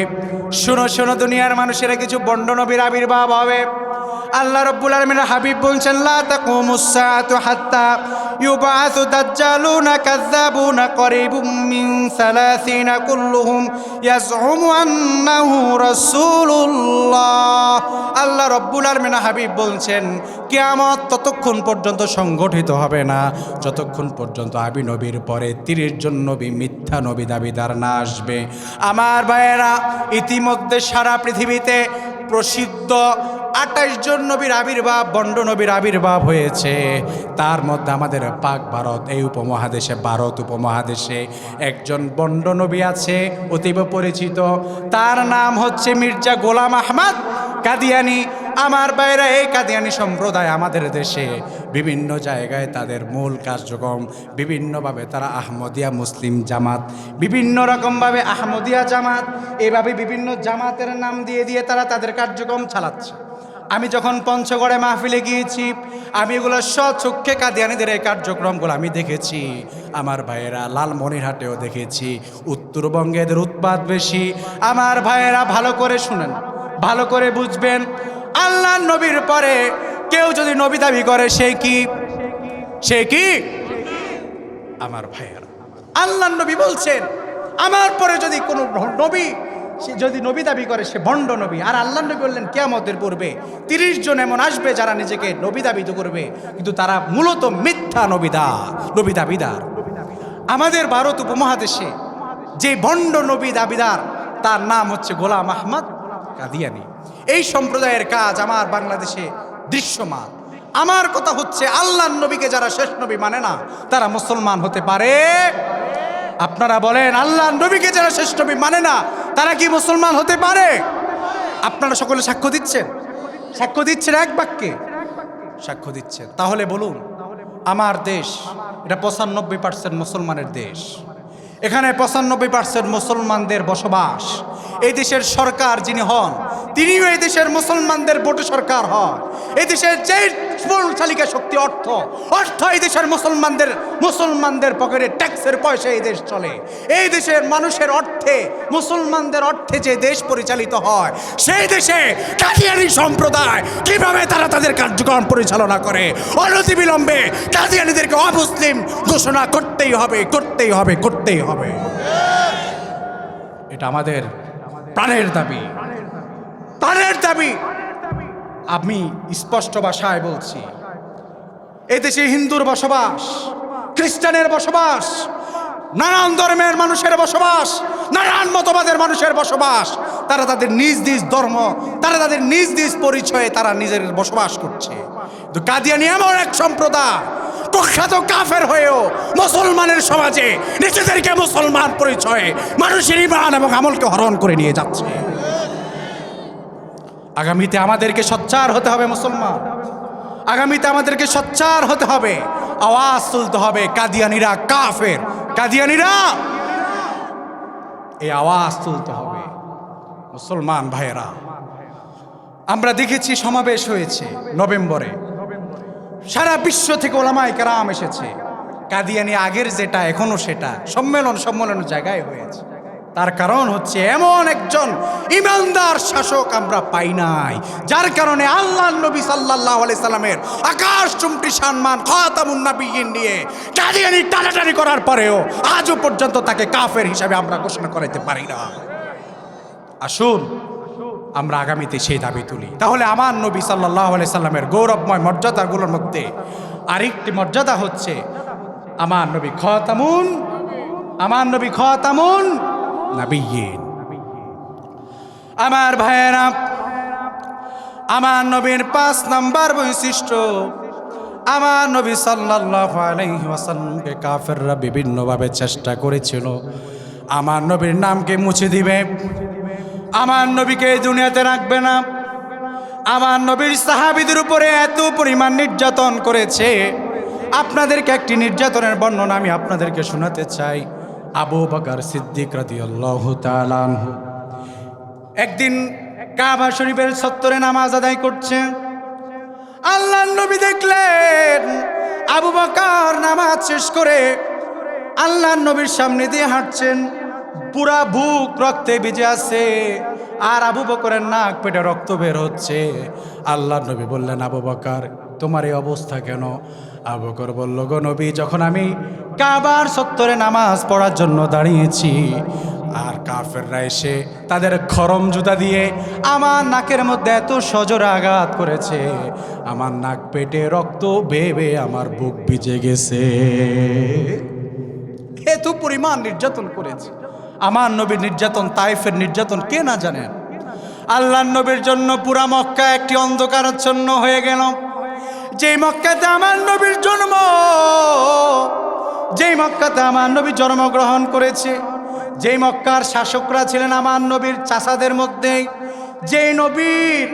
শোনো শোনো দুনিয়ার মানুষেরা, কিছু বন্ড নবীর আবির্ভাব হবে। আল্লাহ রাব্বুল আলামিনের হাবিব বলছেন, লা তাকুমুস সাআতু হাত্তা ইউবাসু দাজ্জালুনা কাযাবুনা করিবুম মিন 30 কুল্লুহুম ইয়াজউমু আন্নাহু রাসূলুল্লাহ। আল্লাহ রাব্বুল আলামিনের হাবিব বলছেন, কিয়ামত ততক্ষণ পর্যন্ত সংগঠিত হবে না যতক্ষণ পর্যন্ত আবি নবীর পরে 30 জন নবী মিথ্যা নবী দাবিদার না আসবে। আমার ভাইয়েরা, ইতিমধ্যে সারা পৃথিবীতে প্রসিদ্ধ 28 জন নবীর আবির্ভাব, বন্ড নবীর আবির্ভাব হয়েছে। তার মধ্যে আমাদের পাক ভারত, এই উপমহাদেশে, ভারত উপমহাদেশে একজন বন্ড নবী আছে, অতীব পরিচিত। তার নাম হচ্ছে মির্জা গোলাম আহমদ কাদিয়ানি। আমার বাইরে এই কাদিয়ানি সম্প্রদায় আমাদের দেশে বিভিন্ন জায়গায় তাদের মূল কার্যক্রম বিভিন্নভাবে, তারা আহমদিয়া মুসলিম জামাত, বিভিন্ন রকমভাবে আহমদিয়া জামাত, এভাবে বিভিন্ন জামাতের নাম দিয়ে দিয়ে তারা তাদের কার্যক্রম চালাচ্ছে। আমি যখন পঞ্চগড়ে মাহফিলে গিয়েছি, আমি এগুলো স্বচক্ষে কাদিয়ানিদের এই কার্যক্রমগুলো আমি দেখেছি। আমার ভাইয়েরা, লালমনিরহাটেও দেখেছি। উত্তরবঙ্গে এদের উৎপাত বেশি। আমার ভাইয়েরা ভালো করে শুনেন, ভালো করে বুঝবেন, আল্লাহ নবীর পরে কেউ যদি নবী দাবি করে সে কি আমার ভাইয়েরা, আল্লাহর নবী বলছেন আমার পরে যদি কোনো নবী সে যদি নবী দাবি করে সে ভণ্ড নবী। আর আল্লাহর নবী বললেন কিয়ামতের পূর্বে 30 জন এমন আসবে যারা নিজেকে নবী দাবিত করবে, কিন্তু তারা মূলত মিথ্যা নবী দাবিদার। আমাদের ভারত উপমহাদেশে যে ভণ্ড নবী দাবিদার তার নাম হচ্ছে গোলাম আহমদ কাদিয়ানী। এই সম্প্রদায়ের কাজ আমার বাংলাদেশে দৃশ্যমান। আমার কথা হচ্ছে আল্লাহর নবীকে যারা শেষ নবী মানে না তারা মুসলমান হতে পারে? আপনারা বলেন, আল্লাহর নবীকে যারা শেষ নবী মানে না তারা কি মুসলমান হতে পারে? আপনারা সকলে সাক্ষ্য দিচ্ছেন এক বাক্যে সাক্ষ্য দিচ্ছেন। তাহলে বলুন, আমার দেশ এটা 95% মুসলমানের দেশ, এখানে 95% মুসলমানদের বসবাস। এই দেশের সরকার যিনি হন তিনিও এই দেশের মুসলমানদের ভোটে সরকার হয়। এই দেশের যে চালিকা শক্তি অর্থ এই দেশের মুসলমানদের পকেটে ট্যাক্সের পয়সা এই দেশ চলে। এই দেশের মানুষের অর্থে, মুসলমানদের অর্থে যে দেশ পরিচালিত হয়, সেই দেশে কাদিয়ানী সম্প্রদায় কিভাবে তারা তাদের কার্যক্রম পরিচালনা করে? অনতিবিলম্বে কাদিয়ানীদেরকে অমুসলিম ঘোষণা করতেই হবে। এটা আমাদের প্রাণের দাবি। আমি স্পষ্ট ভাষায় বলছি, এই দেশে হিন্দুর বসবাস, খ্রিস্টানের বসবাস, নানান ধর্মের মানুষের বসবাস, নানান মতবাদের মানুষের বসবাস। তারা তাদের নিজ ধর্ম, তারা তাদের নিজ পরিচয়ে তারা নিজের বসবাস করছে। কিন্তু কাদিয়ানী এমন এক সম্প্রদায় কুখ্যাত কাফের হয়েও মুসলমানের সমাজে নিজেদেরকে মুসলমান পরিচয়ে মানুষের ঈমান এবং আমলকে হরণ করে নিয়ে যাচ্ছে। আগামীতে আমাদেরকে সোচ্চার হতে হবে মুসলমান, আগামীতে আমাদেরকে সোচ্চার হতে হবে, আওয়াজ তুলতে হবে, কাদিয়ানীরা কাফের, কাদিয়ানীরা, এই আওয়াজ তুলতে হবে। মুসলমান ভাইয়েরা, আমরা দেখেছি সমাবেশ হয়েছে নভেম্বরে, সারা বিশ্ব থেকে ওলামায়ে কেরাম এসেছে। কাদিয়ানী আগের যেটা এখনো সেটা, সম্মেলনের জায়গায় হয়েছে। তার কারণ হচ্ছে এমন একজন ইমানদার শাসক আমরা পাই নাই, যার কারণে আল্লাহর নবী সাল্লাল্লাহু আলাইহি সাল্লামের আকাশ চুম্বি সম্মান খাতামুন নবিয়্যিন নিয়ে কাদিয়ানী টানাটানি করার পরেও আজও পর্যন্ত তাকে কাফের হিসাবে আমরা ঘোষণা করাইতে পারি না। আসুন আমরা আগামীতে সেই দাবি তুলি। তাহলে আমার নবী সাল্লাল্লাহু আলাইহি সাল্লামের গৌরবময় মর্যাদাগুলোর মধ্যে আরেকটি মর্যাদা হচ্ছে আমার নবী খাতামুন নবিয়্যিন। আমার ভাইয়েরা, আমার নবীর 5 নাম্বার বৈশিষ্ট্য, আমার নবী সাল্লাল্লাহু আলাইহি ওয়াসাল্লামকে কাফেররা বিভিন্নভাবে চেষ্টা করেছিল আমার নবীর নামকে মুছে দিবে, আমার নবীকে এই দুনিয়াতে রাখবে না। আমার নবীর সাহাবীদের উপরে এত পরিমাণ নির্যাতন করেছে। আপনাদেরকে একটি নির্যাতনের বর্ণনা আমি আপনাদেরকে শোনাতে চাই। আবু বকর সিদ্দিক রাদিয়াল্লাহু তাআলা আনহু একদিন কাবা শরীফের চত্বরে নামাজ আদায় করছে। আল্লাহর নবী দেখলেন আবু বকর নামাজ শেষ করে আল্লাহর নবীর সামনে দিয়ে হাঁটছেন, পুরা বুক রক্তে ভিজে আছে, আর আবু বকরের নাক পেটে রক্ত বের হচ্ছে। আল্লাহর নবী বললেন, আবু বকর তোমার এই অবস্থা কেন? আবু বকর বলল, গো নবী, যখন আমি কাবার চত্বরে নামাজ পড়ার জন্য দাঁড়িয়েছি আর কাফেররা এসে তাদের খরম জুতা দিয়ে আমার নাকের মধ্যে এত সজোরে আঘাত করেছে, আমার নাক পেটে রক্ত বেয়ে আমার বুক ভিজে গেছে। এত পরিমাণ নির্যাতন করেছে। আমার নবীর নির্যাতন, তায়েফের নির্যাতন কে না জানেন? আল্লাহর নবীর জন্য পুরা মক্কা একটি অন্ধকারাচ্ছন্ন হয়ে গেল। যেই মক্কাতে আমার নবীর জন্ম, যেই মক্কাতে আমার নবী জন্মগ্রহণ করেছে, যেই মক্কার শাসকরা ছিলেন আমার নবীর চাচাদের মধ্যে, যেই নবীর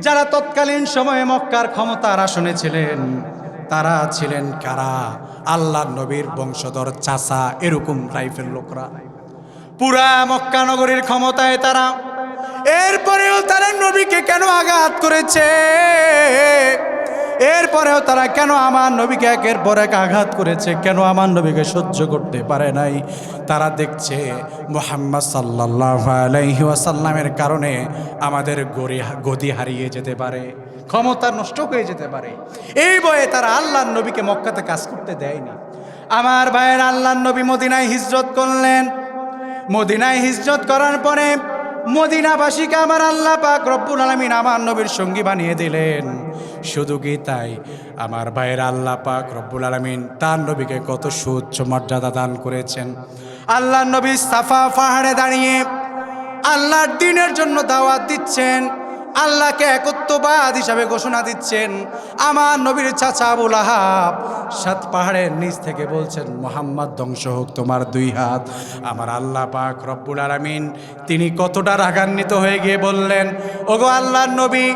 যারা তৎকালীন সময়ে মক্কার ক্ষমতার আসনে ছিলেন, তারা ছিলেন কারা? আল্লাহর নবীর বংশধর চাচা, এরকম টাইপের লোকরা পুরা মক্কা নগরীর ক্ষমতায় তারা। এরপরেও তারা নবীকে কেন আঘাত করেছে? এরপরেও তারা কেন আমার নবীকে একের পর এক আঘাত করেছে? কেন আমার নবীকে সহ্য করতে পারে নাই? তারা দেখছে মুহাম্মদ সাল্লাল্লাহু আলাইহি ওয়াসাল্লামের কারণে আমাদের গতি হারিয়ে যেতে পারে, ক্ষমতা নষ্ট হয়ে যেতে পারে। এই ভয়ে তারা আল্লাহর নবীকে মক্কাতে কাজ করতে দেয়নি। আমার ভাইয়ের, আল্লাহর নবী মদিনায় হিজরত করলেন। মদিনায় হিজরত করার পরে মদিনাবাসীকে আমার আল্লাহ পাক রব্বুল আলামিন আমার নবীর সঙ্গী বানিয়ে দিলেন। শুধু কি তাই, আমার ভাইয়ের, আল্লাহ পাক রব্বুল আলামিন তার নবীকে কত সুউচ্চ মর্যাদা দান করেছেন। আল্লাহর নবী সাফা পাহাড়ে দাঁড়িয়ে আল্লাহর দ্বীনের জন্য দাওয়াত দিচ্ছেন, আল্লাহকে একত্ববাদ হিসাবে ঘোষণা দিচ্ছেন। আমার নবীর চাচা আবু লাহাব সাত পাহাড়ের নিচ থেকে বলছেন, মুহাম্মদ ধ্বংস হোক তোমার দুই হাত। আমার আল্লাহ পাক রব্বুল আলামিন তিনি কতটা রাগান্বিত হয়ে গিয়ে বললেন, ওগো আল্লাহর নবী,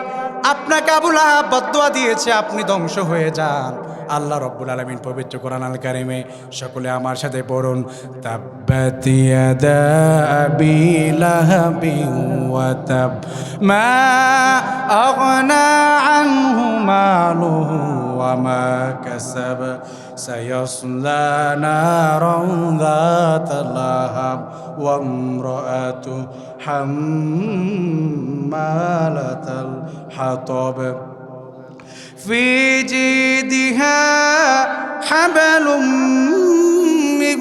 আপনাকে আবু লাহাব বদদুয়া দিয়েছে, আপনি ধ্বংস হয়ে যান। আল্লাহ রব্বুল আলামিন পবিত্র কোরআন আল কারিমে সকলে আমার সাথে পড়ুন, তাব্বাত ইয়াদা আবি লাহাবিন ওয়া তাব মা আগনা আনহু মালুহু ওয়া মা কাসাব সায়াসলা নারান যাতা লাহাব ওয়া ইমরাআতু হাম্মালাতাল হাতাব في جيدها حبل من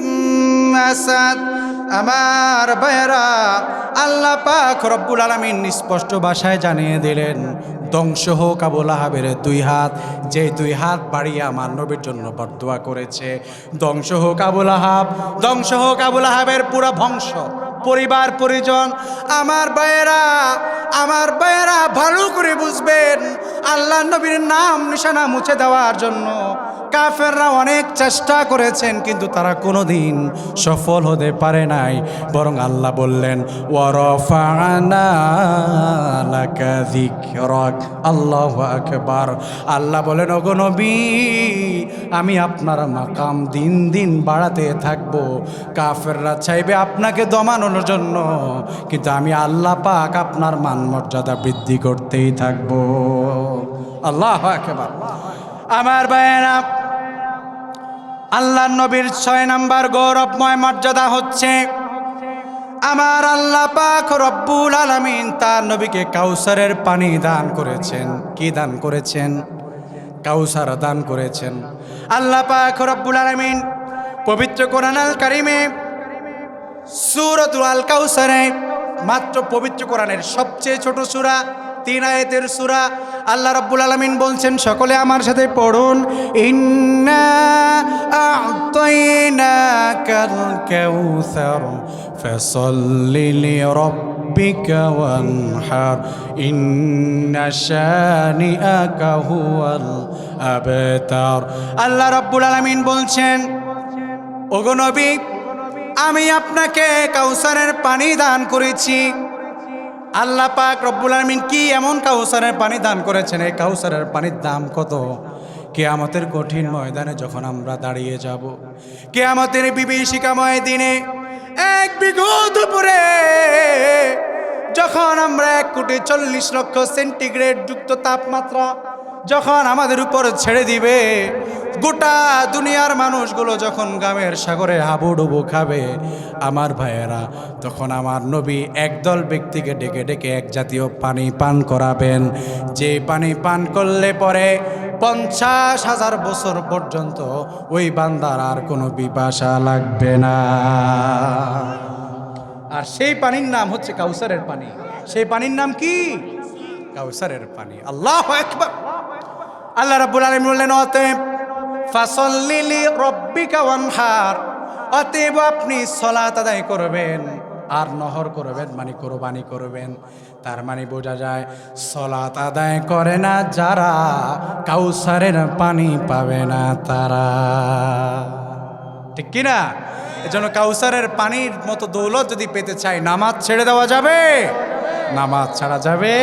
مسد। আমার ভাইরা, আল্লাহ পাক রব্বুল আলামিন স্পষ্ট ভাষায় জানিয়ে দিলেন, ধ্বংস হোক আবু লাহাবের দুই হাত, যে দুই হাত বাড়িয়ে আমার নবীর জন্য বদদুয়া করেছে। ধ্বংস হোক আবু লাহাব, ধ্বংস হোক আবু লাহাবের পুরো বংশ, পরিবার পরিজন। আমার ভাইয়েরা ভালো করে বুঝবেন, আল্লাহ নবীর নাম নিশানা মুছে দেওয়ার জন্য কাফেররা অনেক চেষ্টা করেছেন, কিন্তু তারা কোনোদিন সফল হতে পারে নাই। বরং আল্লাহ বললেন, ওয়ারাফা'না লাকা যিকরাক। আল্লাহু আকবার। আল্লাহ বলেন, ওগো নবী, আমি আপনার মাকাম দিন দিন বাড়াতে থাকবো। কাফেররা চাইবে আপনাকে দমানোর জন্য, কিন্তু আমি আল্লাহ পাক আপনার মান মর্যাদা বৃদ্ধি করতেই থাকবো। আল্লাহু আকবার। আমার ভাইয়েরা, আল্লাহর নবীর 6 নম্বর গৌরবময় মর্যাদা হচ্ছে, আমার আল্লাহ পাক রব্বুল আলামিন তার নবীকে কাউসারের পানি দান করেছেন। কি দান করেছেন? কাউসার দান করেছেন। আল্লাহ পাক রব্বুল আলামিন পবিত্র কোরআন আল কারিমে সূরাতুল আল কাউসারে, মাত্র পবিত্র কোরআনের সবচেয়ে ছোট সূরা, 3 আয়াতের সূরা, আল্লাহ রাব্বুল আলামিন বলছেন, সকলে আমার সাথে পড়ুন, ইন্না আ'তাইনাকাল কাউসার ফাসাল্লি লিরাব্বিকা ওয়ানহার ইন্না শানিআকা হুয়াল আবতার। আল্লাহ রাব্বুল আলামিন বলছেন, ওগো নবী, আমি আপনাকে কাউসারের পানি দান করেছি। আল্লাহ পাক রব্বুল আলামিন কি এমন কাউসারের পানি দান করেছেন? এই কাউসারের পানির দাম কত? কিয়ামতের কঠিন ময়দানে যখন আমরা দাঁড়িয়ে যাব, কিয়ামতের বিভীষিকাময় দিনে, এক বিঘত উপরে যখন আমরা 1,40,00,000 সেন্টিগ্রেড যুক্ত তাপমাত্রা যখন আমাদের উপর ছেড়ে দিবে, গোটা দুনিয়ার মানুষগুলো যখন গামের সাগরে হাবুডুবু খাবে, আমার ভাইয়েরা, তখন আমার নবী একদল ব্যক্তিকে ডেকে ডেকে এক জাতীয় পানি পান করাবেন, যে পানি পান করলে পরে 50,000 বছর পর্যন্ত ওই বান্দার আর কোনো পিপাসা লাগবে না। আর সেই পানির নাম হচ্ছে কাউসারের পানি। সেই পানির নাম কি? কাউসারের পানি। আল্লাহু আকবার। আল্লাহ রাব্বুল আলামিন বললেন, অতএব ফাসাল্লি লিরাব্বিকা ওয়ানহার, অতএব আপনি সালাত আদায় করবেন আর নহর করবেন, মানে কুরবানি করবেন। তার মানে বোঝা যায়, সালাত আদায় করে না যারা, কাউসারের পানি পাবে না তারা। ঠিক কিনা? এজন্য কাউসারের পানির মতো দৌলত যদি পেতে চাই, নামাজ ছেড়ে দেওয়া যাবে? নামাজ ছাড়া যাবে।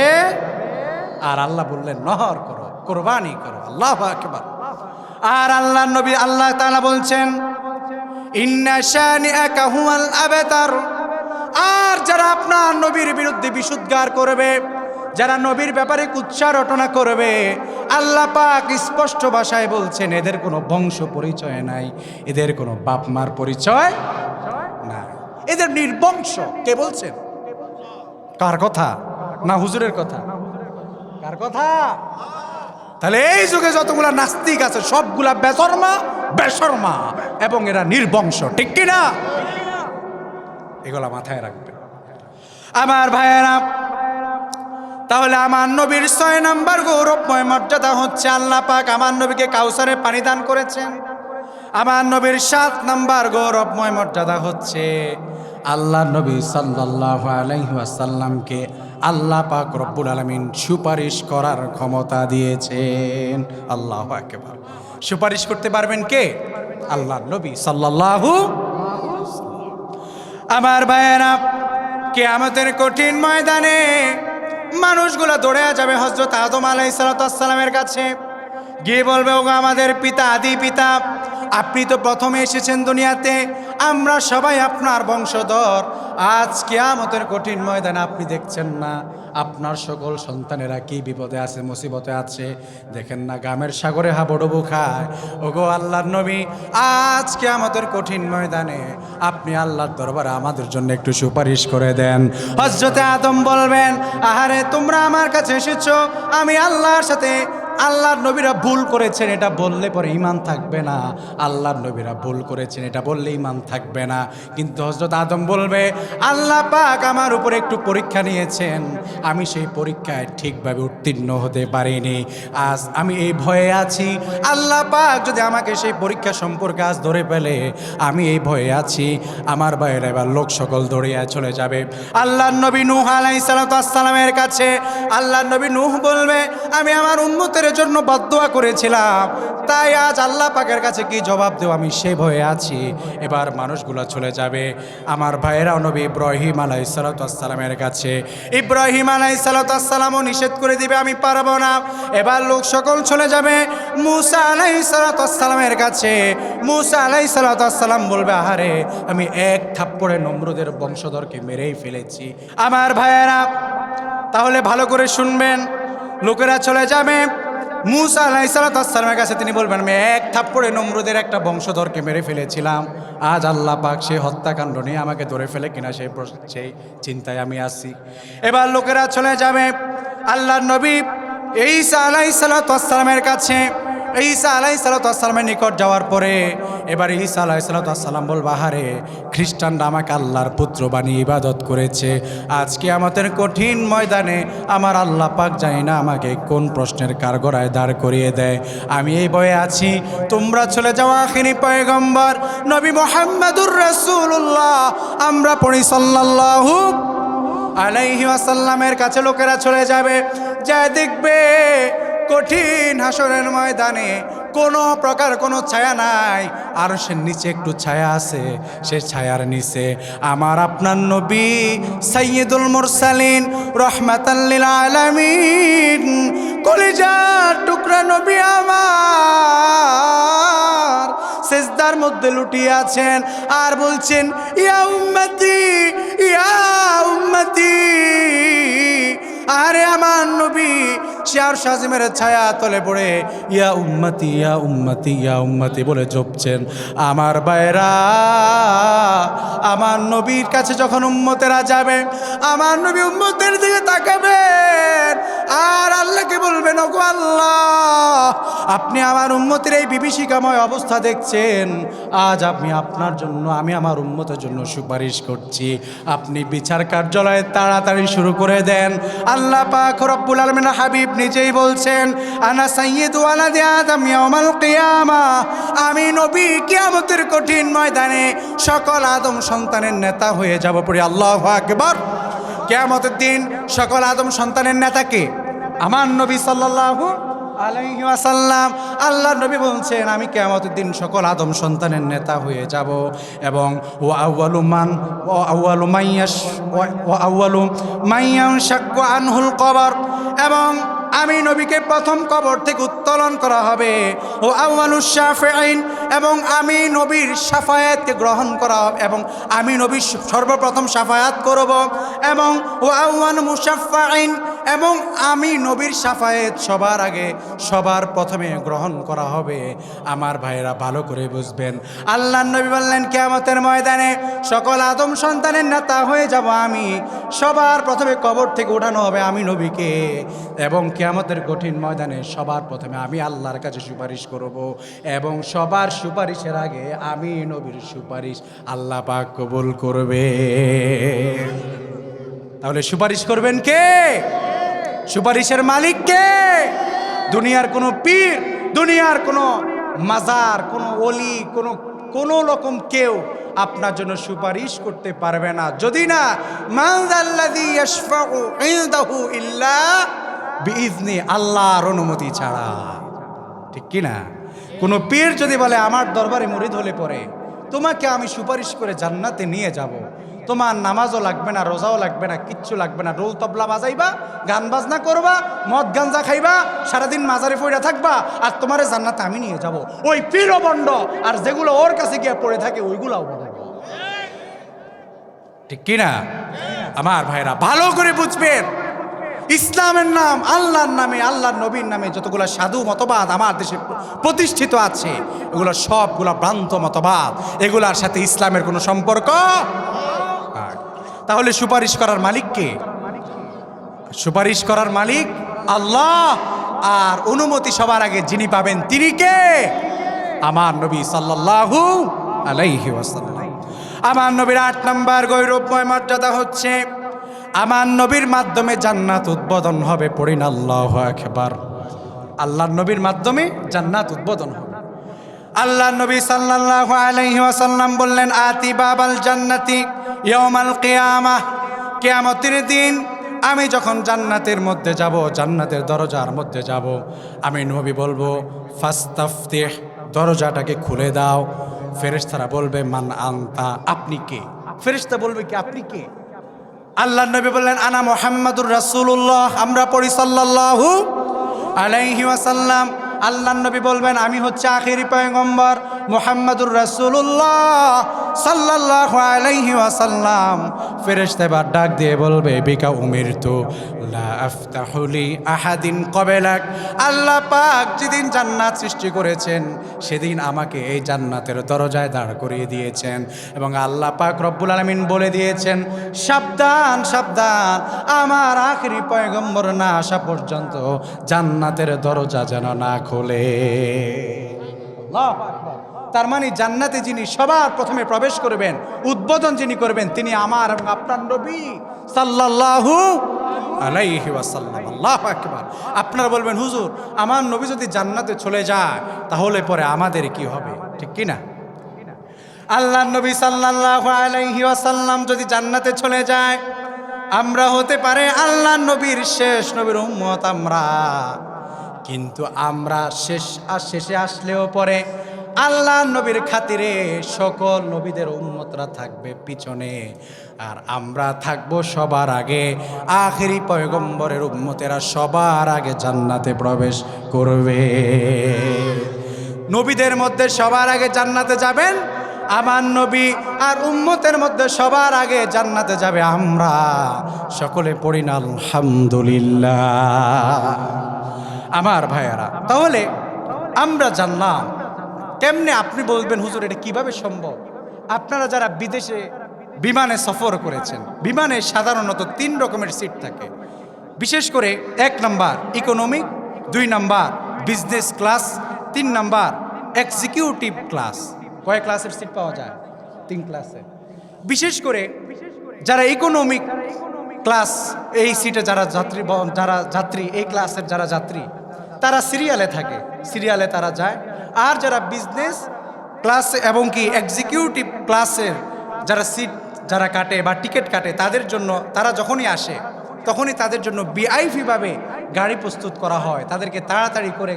আর আল্লাহ বললেন, নহর করো, কুরবানি করো। আল্লাহু আকবার। আর আল্লাহ নবী, আল্লাহ তাআলা বলছেন, ইন্না শানিআকা হুয়াল আবতার। আর যারা আপনার নবীর বিরুদ্ধে বিশুদ্ধার করবে, যারা নবীর ব্যাপারে কুৎসা রটনা করবে, আল্লাহ পাক স্পষ্ট ভাষায় বলছেন, এদের কোনো বংশ পরিচয় নাই, এদের কোনো বাপ মার পরিচয় নাই, এদের নির্বংশ। কে বলছেন? কার কথা? না হুজুরের কথা? কার কথা? তাহলে এই যুগে যতগুলা নাস্তিক আছে সবগুলা বেশর্মা এবং এরা নির্বংশ, ঠিক কি না? এগুলা মাথায় রাখবে আমার ভাইয়েরা। তাহলে আমার নবীর 6 নাম্বার গৌরবময় মর্যাদা হচ্ছে আল্লাহ পাক আমার নবীকে কাউসারে পানি দান করেছেন। আমার নবীর 7 নাম্বার গৌরবময় মর্যাদা হচ্ছে আল্লাহ নবী সাল্লাল্লাহু আলাইহি ওয়াসাল্লামকে আল্লাহ পাক রব্বুল আলামিন সুপারিশ করার ক্ষমতা দিয়েছেন। আল্লাহু আকবার। সুপারিশ করতে পারবেন কে? আল্লাহ নবী সাল্লাল্লাহু। আমার ভাইয়েরা, কিয়ামতের কঠিন ময়দানে মানুষগুলা দৌড়ে যাবে হযরত আদম আলাইহিস সালামের কাছে, গিয়ে বলবে, ওগো আমাদের পিতা, আদি পিতা, আপনি তো প্রথমে এসেছেন দুনিয়াতে, আমরা সবাই আপনার বংশধর। আজ কিয়ামতের কঠিন ময়দানে আপনি দেখছেন না আপনার সকল সন্তানেরা কি বিপদে আছে, মুসিবতে আছে, দেখেন না গ্রামের সাগরে হাবুডুবু খায়। ওগো আল্লাহর নবী, আজ কিয়ামতের কঠিন ময়দানে আপনি আল্লাহর দরবারে আমাদের জন্য একটু সুপারিশ করে দেন। হযরতে আদম বলবেন, আহারে তোমরা আমার কাছে এসেছো, আমি আল্লাহর সাথে, আল্লাহর নবীরা ভুল করেছেন এটা বললে পরে ঈমান থাকবে না, আল্লাহর নবীরা ভুল করেছেন এটা বললে ঈমান থাকবে না। কিন্তু হযরত আদম বলবে, আল্লাহ পাক আমার উপরে একটু পরীক্ষা নিয়েছেন, আমি সেই পরীক্ষায় ঠিকভাবে উত্তীর্ণ হতে পারিনি, আজ আমি এই ভয়ে আছি। আল্লাহ পাক যদি আমাকে সেই পরীক্ষা সম্পর্কে আজ ধরে ফেলে, আমি এই ভয়ে আছি। আমার বাইরে এবার লোক সকল দৌড়িয়ে চলে যাবে আল্লাহর নবী নূহ আলাইহিস সালামের কাছে। আল্লাহর নবী নূহ বলবে, আমি আমার উম্মতের জন্য বদদুয়া করেছিলাম, তাই আজ আল্লাহ পাকের কাছে কি জবাব দেব, আমি সেই ভয়ে আছি। এবার মানুষগুলো চলে যাবে আমার ভাইয়েরা নবী ইব্রাহিম আলাইহিস সালামের কাছে। ইব্রাহিম আলাইহিস সালামও নিষেধ করে দিবে, আমি পারবো না। এবার লোক সকল চলে যাবে মূসা আলাইহিস সালামের কাছে। মূসা আলাইহিস সালাম বলবে, আহারে আমি এক থাপ্পড়ে নমরুদের বংশধরকে মেরেই ফেলেছি। আমার ভাইয়েরা, তাহলে ভালো করে শুনবেন, লোকেরা চলে যাবে মূসা আলাইহিস সালামের কাছে। তিনি বলবেন, আমি এক থাপ্পড়ে নমরুদের একটা বংশধরকে মেরে ফেলেছিলাম, আজ আল্লাহ পাক সেই হত্যাকাণ্ড নিয়ে আমাকে ধরে ফেলে কিনা সেই চিন্তায় আমি আছি। এবার লোকেরা চলে যাবে আল্লাহর নবী ঈসা আলাইহিস সালামের কাছে। ঈসা আলাইহিস সালামের নিকট যাওয়ার পরে এবার ঈসা আলাইহিস সালাম বলবে, আহারে খ্রিস্টানরা আমাকে আল্লাহর পুত্র বানিয়ে ইবাদত করেছে, আজকে আমাদের কঠিন ময়দানে আমার আল্লাহ পাক জানি না আমাকে কোন প্রশ্নের কাঠগড়ায় দাঁড় করিয়ে দেয়, আমি এই ভয়ে আছি। তোমরা চলে যাও আখিরি পয়গম্বর নবী মুহাম্মদুর রাসূলুল্লাহ, আমরা পড়ি সাল্লাল্লাহু আলাইহি ওয়াসাল্লামের কাছে। লোকেরা চলে যাবে, যা দেখবে কঠিন হাসরের ময়দানে কোনো প্রকার কোনো ছায়া নাই, আর সে নিচে একটু ছায়া আছে, সে ছায়ার নিচে আমার আপনার নবী সাইয়্যিদুল মুরসালিন রাহমাতাল লিল আলামিন কলিজার টুকরা নবী আমার সিজদার মধ্যে লুটিয়ে আছেন আর বলছেন, ইয়া উম্মতি, ইয়া উম্মতি। আরে আমার নবী সে আর শাজিমের ছায়া তলে পড়ে ইয়া উম্মতি, ইয়া উম্মতি, ইয়া উম্মতি বলে জপছেন। আমার ভাইরা, আমার নবীর কাছে যখন উম্মতেরা যাবে, আমার নবী উম্মতের দিকে তাকাবেন আর আল্লাহকে বলবেন, ওগো আল্লাহ, আপনি আমার উম্মতের এই বিভীষিকাময় অবস্থা দেখছেন, আজ আপনি আপনার জন্য, আমি আমার উম্মতের জন্য সুপারিশ করছি, আপনি বিচার কার্যালয়ে তাড়াতাড়ি শুরু করে দেন। আল্লাহ পাক রব্বুল আলামিন হাবিব নিজেই বলছেন, আনা সাইয়্যিদু ওয়ালাদি আদম ইয়াউমাল কিয়ামাহ, আমি নবী কিয়ামতের কঠিন ময়দানে সকল আদম সন্তানের নেতা হয়ে যাব। পড়ি আল্লাহু আকবার। কিয়ামতের দিন সকল আদম সন্তানের নেতাকে আমার নবী সাল্লাল্লাহু আলাইহি ওয়াসাল্লাম। আল্লাহ নবী বলছেন, আমি কিয়ামতের দিন সকল আদম সন্তানের নেতা হয়ে যাব এবং আউয়ালু মাইয়ানশাক্কু আনহুল কবর, এবং আমি নবীকে প্রথম কবর থেকে উত্তোলন করা হবে। ও আউয়ালুশ শাফিঈন, এবং আমি নবীর শাফায়াতকে গ্রহণ করা হবে এবং আমি নবীর সর্বপ্রথম শাফায়াত করব। এবং ও আউয়ালু মুশাফফাঈন, এবং আমি নবীর শাফায়েত সবার আগে সবার প্রথমে গ্রহণ করা হবে। আমার ভাইয়েরা ভালো করে বুঝবেন, আল্লাহর নবী বললেন কিয়ামতের ময়দানে সকল আদম সন্তানের নেতা হয়ে যাব আমি। সবার প্রথমে কবর থেকে উঠানো হবে আমি নবীকে, এবং কিয়ামতের কঠিন ময়দানে সবার প্রথমে আমি আল্লাহর কাছে সুপারিশ করব, এবং সবার সুপারিশের আগে আমি নবীর সুপারিশ আল্লাহ পাক কবুল করবে। তাহলে সুপারিশ করবেন কে? সুপারিশের মালিক কে? দুনিয়ার কোনো পীর, দুনিয়ার কোনো মাজার, কোনো ওলি, কোনো রকম কেউ আপনার জন্য সুপারিশ করতে পারবে না, যদি না মান যাল্লাযী ইয়াশফাউ ইনদাহু ইল্লা বিইজনি, আল্লাহর অনুমতি ছাড়া। ঠিক কি না? কোনো পীর যদি বলে আমার দরবারে মুরিদ হলে পরে তোমাকে আমি সুপারিশ করে জান্নাতে নিয়ে যাব, তোমার নামাজও লাগবে না, রোজাও লাগবে না, কিচ্ছু লাগবে না, রোল তবলা বাজাইবা, গান বাজনা করবা, মদ গাঞ্জা খাইবা, সারাদিন মাজারে পড়ে থাকবা, আর তোমারে জান্নাতে আমি নিয়ে যাব। ওই পীরও বন্ড, আর যেগুলো ওর কাছে গিয়ে পড়ে থাকে ওইগুলাও বন্ড। ঠিক কিনা? আমার ভাইরা ভালো করে বুঝবেন, ইসলামের নাম, আল্লাহর নামে, আল্লাহর নবীর নামে যতগুলো সাধু মতবাদ আমার দেশে প্রতিষ্ঠিত আছে, এগুলো সবগুলো ভ্রান্ত মতবাদ, এগুলার সাথে ইসলামের কোনো সম্পর্ক। তাহলে সুপারিশ করার মালিক কে? সুপারিশ করার মালিক আল্লাহ, আর অনুমতি সবার আগে যিনি পাবেন তিনি কে? আমার নবী সাল্লাল্লাহু আলাইহি ওয়াসাল্লাম। আমার নবীর 8 নম্বর গৌরবময় মর্যাদা হচ্ছে আমার নবীর মাধ্যমে জান্নাত উদ্বোধন হবে। পড়িন আল্লাহু আকবার। আল্লাহর নবীর মাধ্যমে জান্নাত উদ্বোধন হবে। আল্লাহ নবী সাল্লাল্লাহু আলাইহি ওয়াসাল্লাম বললেন আতি বাবাল জান্নাতি ইয়াউমাল কিয়ামাহ, কিয়ামতের দিন আমি যখন জান্নাতের মধ্যে যাব, জান্নাতের দরজার মধ্যে যাব, আমি নবী বলবো ফাস্তাফতিহ, দরজাটাকে খুলে দাও। ফেরেশতারা বলবে মান আনতা, আপনি কে? ফেরেশতা বলবে কি আপনি কে? আল্লাহ নবী বললেন আনা মুহাম্মাদুর রাসূলুল্লাহ। আমরা পড়ি সাল্লাল্লাহু আলাইহি ওয়াসাল্লাম। আল্লাহ নবী বলবেন আমি হচ্ছে আখিরি পয়গম্বর মুহাম্মাদুর রাসূলুল্লাহ সাল্লাল্লাহু আলাইহি ওয়াসাল্লাম। ফেরেশতা এবার ডাক দিয়ে বলবে বিকা উমিরতু লা আফতাহু লি আহাদিন ক্বাবলাক। আল্লাহ পাক যেদিন জান্নাত সৃষ্টি করেছেন সেদিন আমাকে এই জান্নাতের দরজায় দাঁড় করিয়ে দিয়েছেন, এবং আল্লাহ পাক রব্বুল আলামিন বলে দিয়েছেন সাবধান সাবধান, আমার আখিরি পয়গম্বর না আসা পর্যন্ত জান্নাতের দরজা যেন না খোলে। আল্লাহু আকবার। তার মানে জান্নাতে যিনি সবার প্রথমে প্রবেশ করবেন, উদ্বোধন যিনি করবেন, তিনি আমার এবং আপনার নবী সাল্লাল্লাহু আলাইহি ওয়াসাল্লাম। আল্লাহু আকবার। আপনারা বলবেন হুজুর আমার নবী যদি জান্নাতে চলে যায় তাহলে পরে আমাদের কি হবে? ঠিক কি না? আল্লাহর নবী সাল্লাল্লাহু আলাইহি ওয়াসাল্লাম যদি জান্নাতে চলে যায়, আমরা হতে পারে আল্লাহর নবীর শেষ নবীর উম্মত আমরা, কিন্তু আমরা শেষে আসলেও পরে আল্লাহ নবীর খাতিরে সকল নবীদের উম্মতরা থাকবে পিছনে, আর আমরা থাকব সবার আগে। আখিরি পয়গম্বরের উম্মতেরা সবার আগে জান্নাতে প্রবেশ করবে। নবীদের মধ্যে সবার আগে জান্নাতে যাবেন আমার নবী, আর উম্মতের মধ্যে সবার আগে জান্নাতে যাবে আমরা। সকলে পড়ি না আলহামদুলিল্লাহ। আমার ভাইয়ারা, তাহলে আমরা জানলাম কেমনে। আপনি বলবেন হুজুর এটা কিভাবে সম্ভব? আপনারা যারা বিদেশে বিমানে সফর করেছেন, বিমানে সাধারণত 3 রকমের সিট থাকে। বিশেষ করে 1 number economic, 2 number business class, 3 number executive class. কয় ক্লাসের সিট পাওয়া যায়? 3 ক্লাসে। বিশেষ করে যারা ইকোনমিক ক্লাস এই সিটে যারা যাত্রী এই ক্লাসের যারা যাত্রী তারা সিরিয়ালে থাকে, সিরিয়ালে তারা যায়। আর যারা বিজনেস ক্লাস এবং কি এক্সিকিউটিভ ক্লাসের যারা সিট যারা কাটে বা টিকিট কাটে, তাদের জন্য তারা যখনই আসে তখনই তাদের জন্য ভিআইপিভাবে গাড়ি প্রস্তুত করা হয়, তাদেরকে তাড়াতাড়ি করে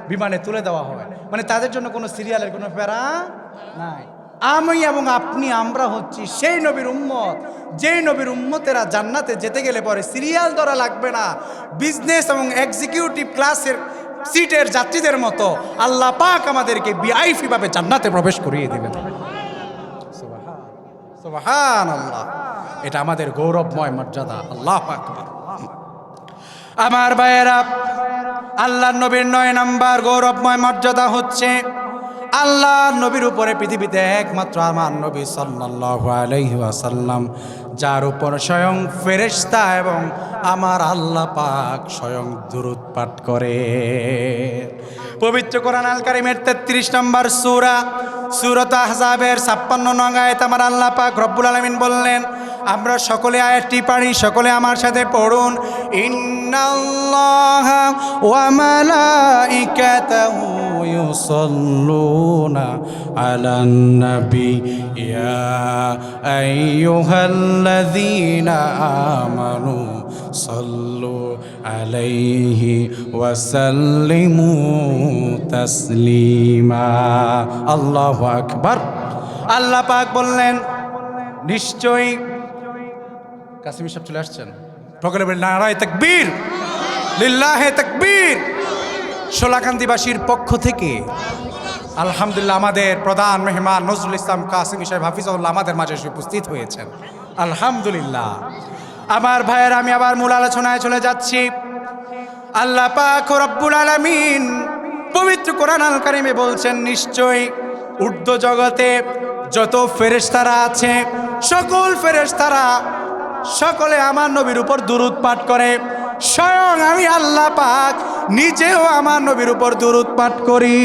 বিমানে তুলে দেওয়া হয়। মানে তাদের জন্য কোনো সিরিয়ালের কোনো প্যারা নাই। আমি এবং আপনি আমরা হচ্ছি সেই নবীর উম্মত, যেই নবীর উম্মতেরা জান্নাতে যেতে গেলে পরে সিরিয়াল ধরা লাগবে না। বিজনেস এবং এক্সিকিউটিভ ক্লাসের সিটের যাত্রীদের মতো আল্লাহ পাক আমাদেরকে ভিআইপিভাবে জান্নাতে প্রবেশ করিয়ে দেবেন। সুবহানাল্লাহ। এটা আমাদের গৌরবময় মর্যাদা। আল্লাহু আকবার। আমার ভাইয়েরা, আল্লাহ নবীর 9 নাম্বার গৌরবময় মর্যাদা হচ্ছে আল্লাহ নবীর উপরে পৃথিবীতে একমাত্র আমার নবী সাল্লাল্লাহু আলাইহি ওয়াসাল্লাম, যার উপর স্বয়ং ফেরেশতা এবং আমার আল্লাহ পাক স্বয়ং দুরূদ পাঠ করে। পবিত্র কোরআন আল কারীমের 33 নম্বর সূরা সূরাত আহজাবের 56 নং আয়াত আমার আল্লাহ পাক রব্বুল আলামিন বললেন, আমরা সকলে আয়াতটি পারি, সকলে আমার সাথে পড়ুন। ইন্নাল্লাহা ওয়া মালাইকাতাহু ইউসাল্লুনা আলান নবী ইয়া আইয়ুহাল্লাযীনা আমানু সাল্লু আলাইহি ওয়া সাল্লিমু তাসলিমা। আল্লাহু আকবার। আল্লাহ পাক বললেন, নিশ্চয়ই কাসিম সাহেব চলে আসছেন, সকলে বলেন নারায়ে তাকবীর, লিল্লাহে তাকবীর। সোলাকান্দিবাসীর পক্ষ থেকে আলহামদুলিল্লাহ আমাদের প্রধান মেহমান নজরুল ইসলাম কাসিম সাহেব হাফিজাহুল্লাহ আমাদের মাঝে এসে উপস্থিত হয়েছেন, আলহামদুলিল্লাহ। আমার ভাইয়ের, আমি আবার মূল আলোচনায় চলে যাচ্ছি। আল্লাহ পাক রব্বুল আলামিন পবিত্র কোরআন আল কারীমে বলছেন, নিশ্চয়ই ঊর্ধ্ব জগতে যত ফেরেশতারা আছে সকল ফেরেশতারা সকলে আমার নবীর উপর দুরূদ পাঠ করে। স্বয়ং আমি আল্লাহ পাক নিজেও আমার নবীর উপর দুরূদ পাঠ করি।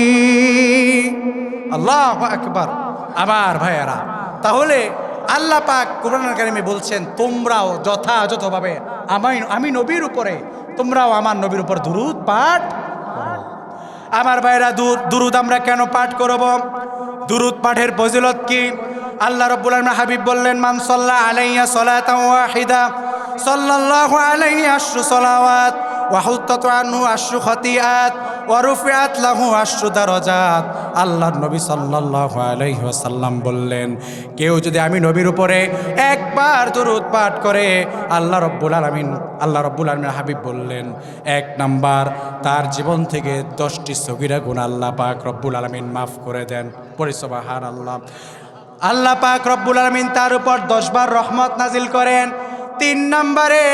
আল্লাহু আকবার। আমার ভাইয়েরা, তাহলে আল্লাহ পাক কোরআনুল কারীমে বলছেন, তোমরাও যথাযথভাবে আমি নবীর উপরে তোমরাও আমার নবীর উপর দুরূদ পাঠ করো। আমার ভাইয়েরা, দুরূদ আমরা কেন পাঠ করব? দুরূদ পাঠের ফজিলত কি? আল্লাহ রাব্বুল আলামিন হাবিব বললেন, মান সাল্লা আলাইয়া সালাতান ওয়াহিদা সাল্লাল্লাহু আলাইহি আশরু সালাওয়াত ওয়া হুত্তাত আনহু আশরু খতিআত ওয়া রুফিআত লাহু আশরু দারাজাত। আল্লাহর নবী সাল্লাল্লাহু আলাইহি ওয়াসাল্লাম বললেন, কেউ যদি আমি নবীর উপরে একবার দুরূদ পাঠ করে, আল্লাহ রাব্বুল আলামিন হাবিব বললেন, 1 নাম্বার তার জীবন থেকে 10টি সগীরা গুনাহ আল্লাহ পাক রব্বুল আলামিন মাফ করে দেন। পড়ি সুবহানাল্লাহ। আল্লাহ পাক রব্বুল আলামিন তার উপর 10 বার রহমত নাজিল করেন। 3 নম্বরে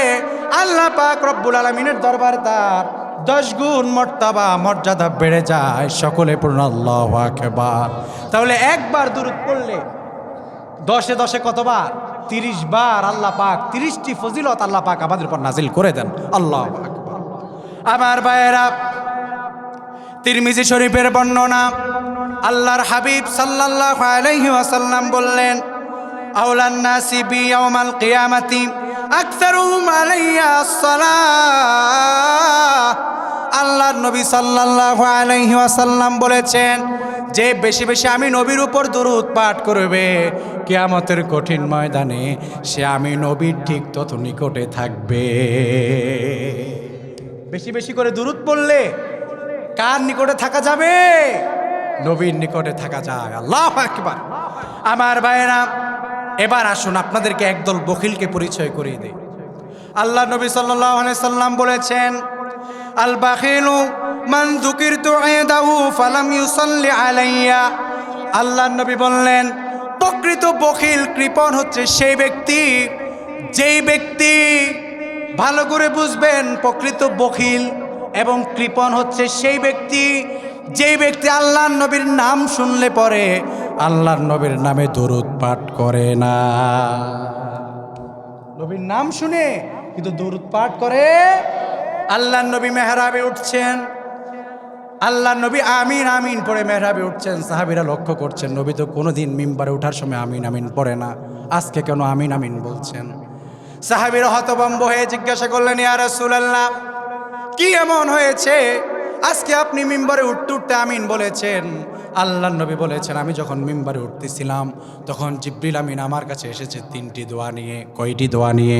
আল্লাহ পাক রব্বুল আলামিনের দরবারে তার 10 গুণ মর্যাদা বেড়ে যায়। সকলে পড়ুন আল্লাহু আকবার। তাহলে একবার দুরূদ পড়লে 10-এ 10-এ কতবার? 30 বার আল্লাহ পাক 30টি ফজিলত আল্লাহ পাক আমাদের উপর নাজিল করে দেন। আল্লাহু আকবার। আমার ভাইয়েরা, তিরমিজি শরীফের বর্ণনা, আল্লাহর হাবিব সাল্লাল্লাহু আলাইহি ওয়াসাল্লাম বললেন, আওলান নাসি বি ইয়াউমাল কিয়ামাতি আকসারুহুম আলাইয়া আসসালাহ। আল্লাহর নবী সাল্লাল্লাহু আলাইহি ওয়াসাল্লাম বলেছেন, যে বেশি বেশি আমি নবীর উপর দুরূদ পাঠ করবে, কিয়ামতের কঠিন ময়দানে সে আমি নবীর ঠিক তত নিকটে থাকবে। বেশি বেশি করে দুরূদ পড়লে কার নিকটে থাকা যাবে? নবীর নিকটে থাকা যায়। আল্লাহু আকবার। আমার ভাইয়েরা, এবার আসুন আপনাদেরকে একদল বখিলকে পরিচয় করিয়ে দেই। আল্লাহ নবী সাল্লাল্লাহু আলাইহি সাল্লাম বলেছেন, আল বাখিলু মান যুকিরতু ইনদাহু ফালাম ইউসাল্লি আলাইয়া। আল্লাহ নবী বললেন, প্রকৃত বখিল কৃপণ হচ্ছে সেই ব্যক্তি, যেই ব্যক্তি, ভালো করে বুঝবেন, প্রকৃত বখিল এবং কৃপণ হচ্ছে সেই ব্যক্তি, যেই ব্যক্তি আল্লাহর নবীর নাম শুনলে পরে আল্লাহর নবীর নামে দরুদ পাঠ করে না। নবীর নাম শুনে কিন্তু দরুদ পাঠ করে। আল্লাহর নবী মেহরাবে উঠছেন, আল্লাহর নবী আমিন আমিন পড়ে মেহরাবে উঠছেন। সাহাবীরা লক্ষ্য করছেন, নবী তো কোনোদিন মিম্বারে ওঠার সময় আমিন আমিন পড়ে না, আজকে কেন আমিন আমিন বলছেন? সাহাবীরা হতভম্ব হয়ে জিজ্ঞাসা করলেন, ইয়া রাসূলুল্লাহ, কি এমন হয়েছে আজকে আপনি মিম্বারে উঠতে উঠতে আমিন বলেছেন? আল্লাহর নবী বলেছেন, আমি যখন মিম্বারে উঠতেছিলাম তখন জিবরিল আমিন আমার কাছে এসেছে 3টি দোয়া নিয়ে। কয়টি দোয়া নিয়ে?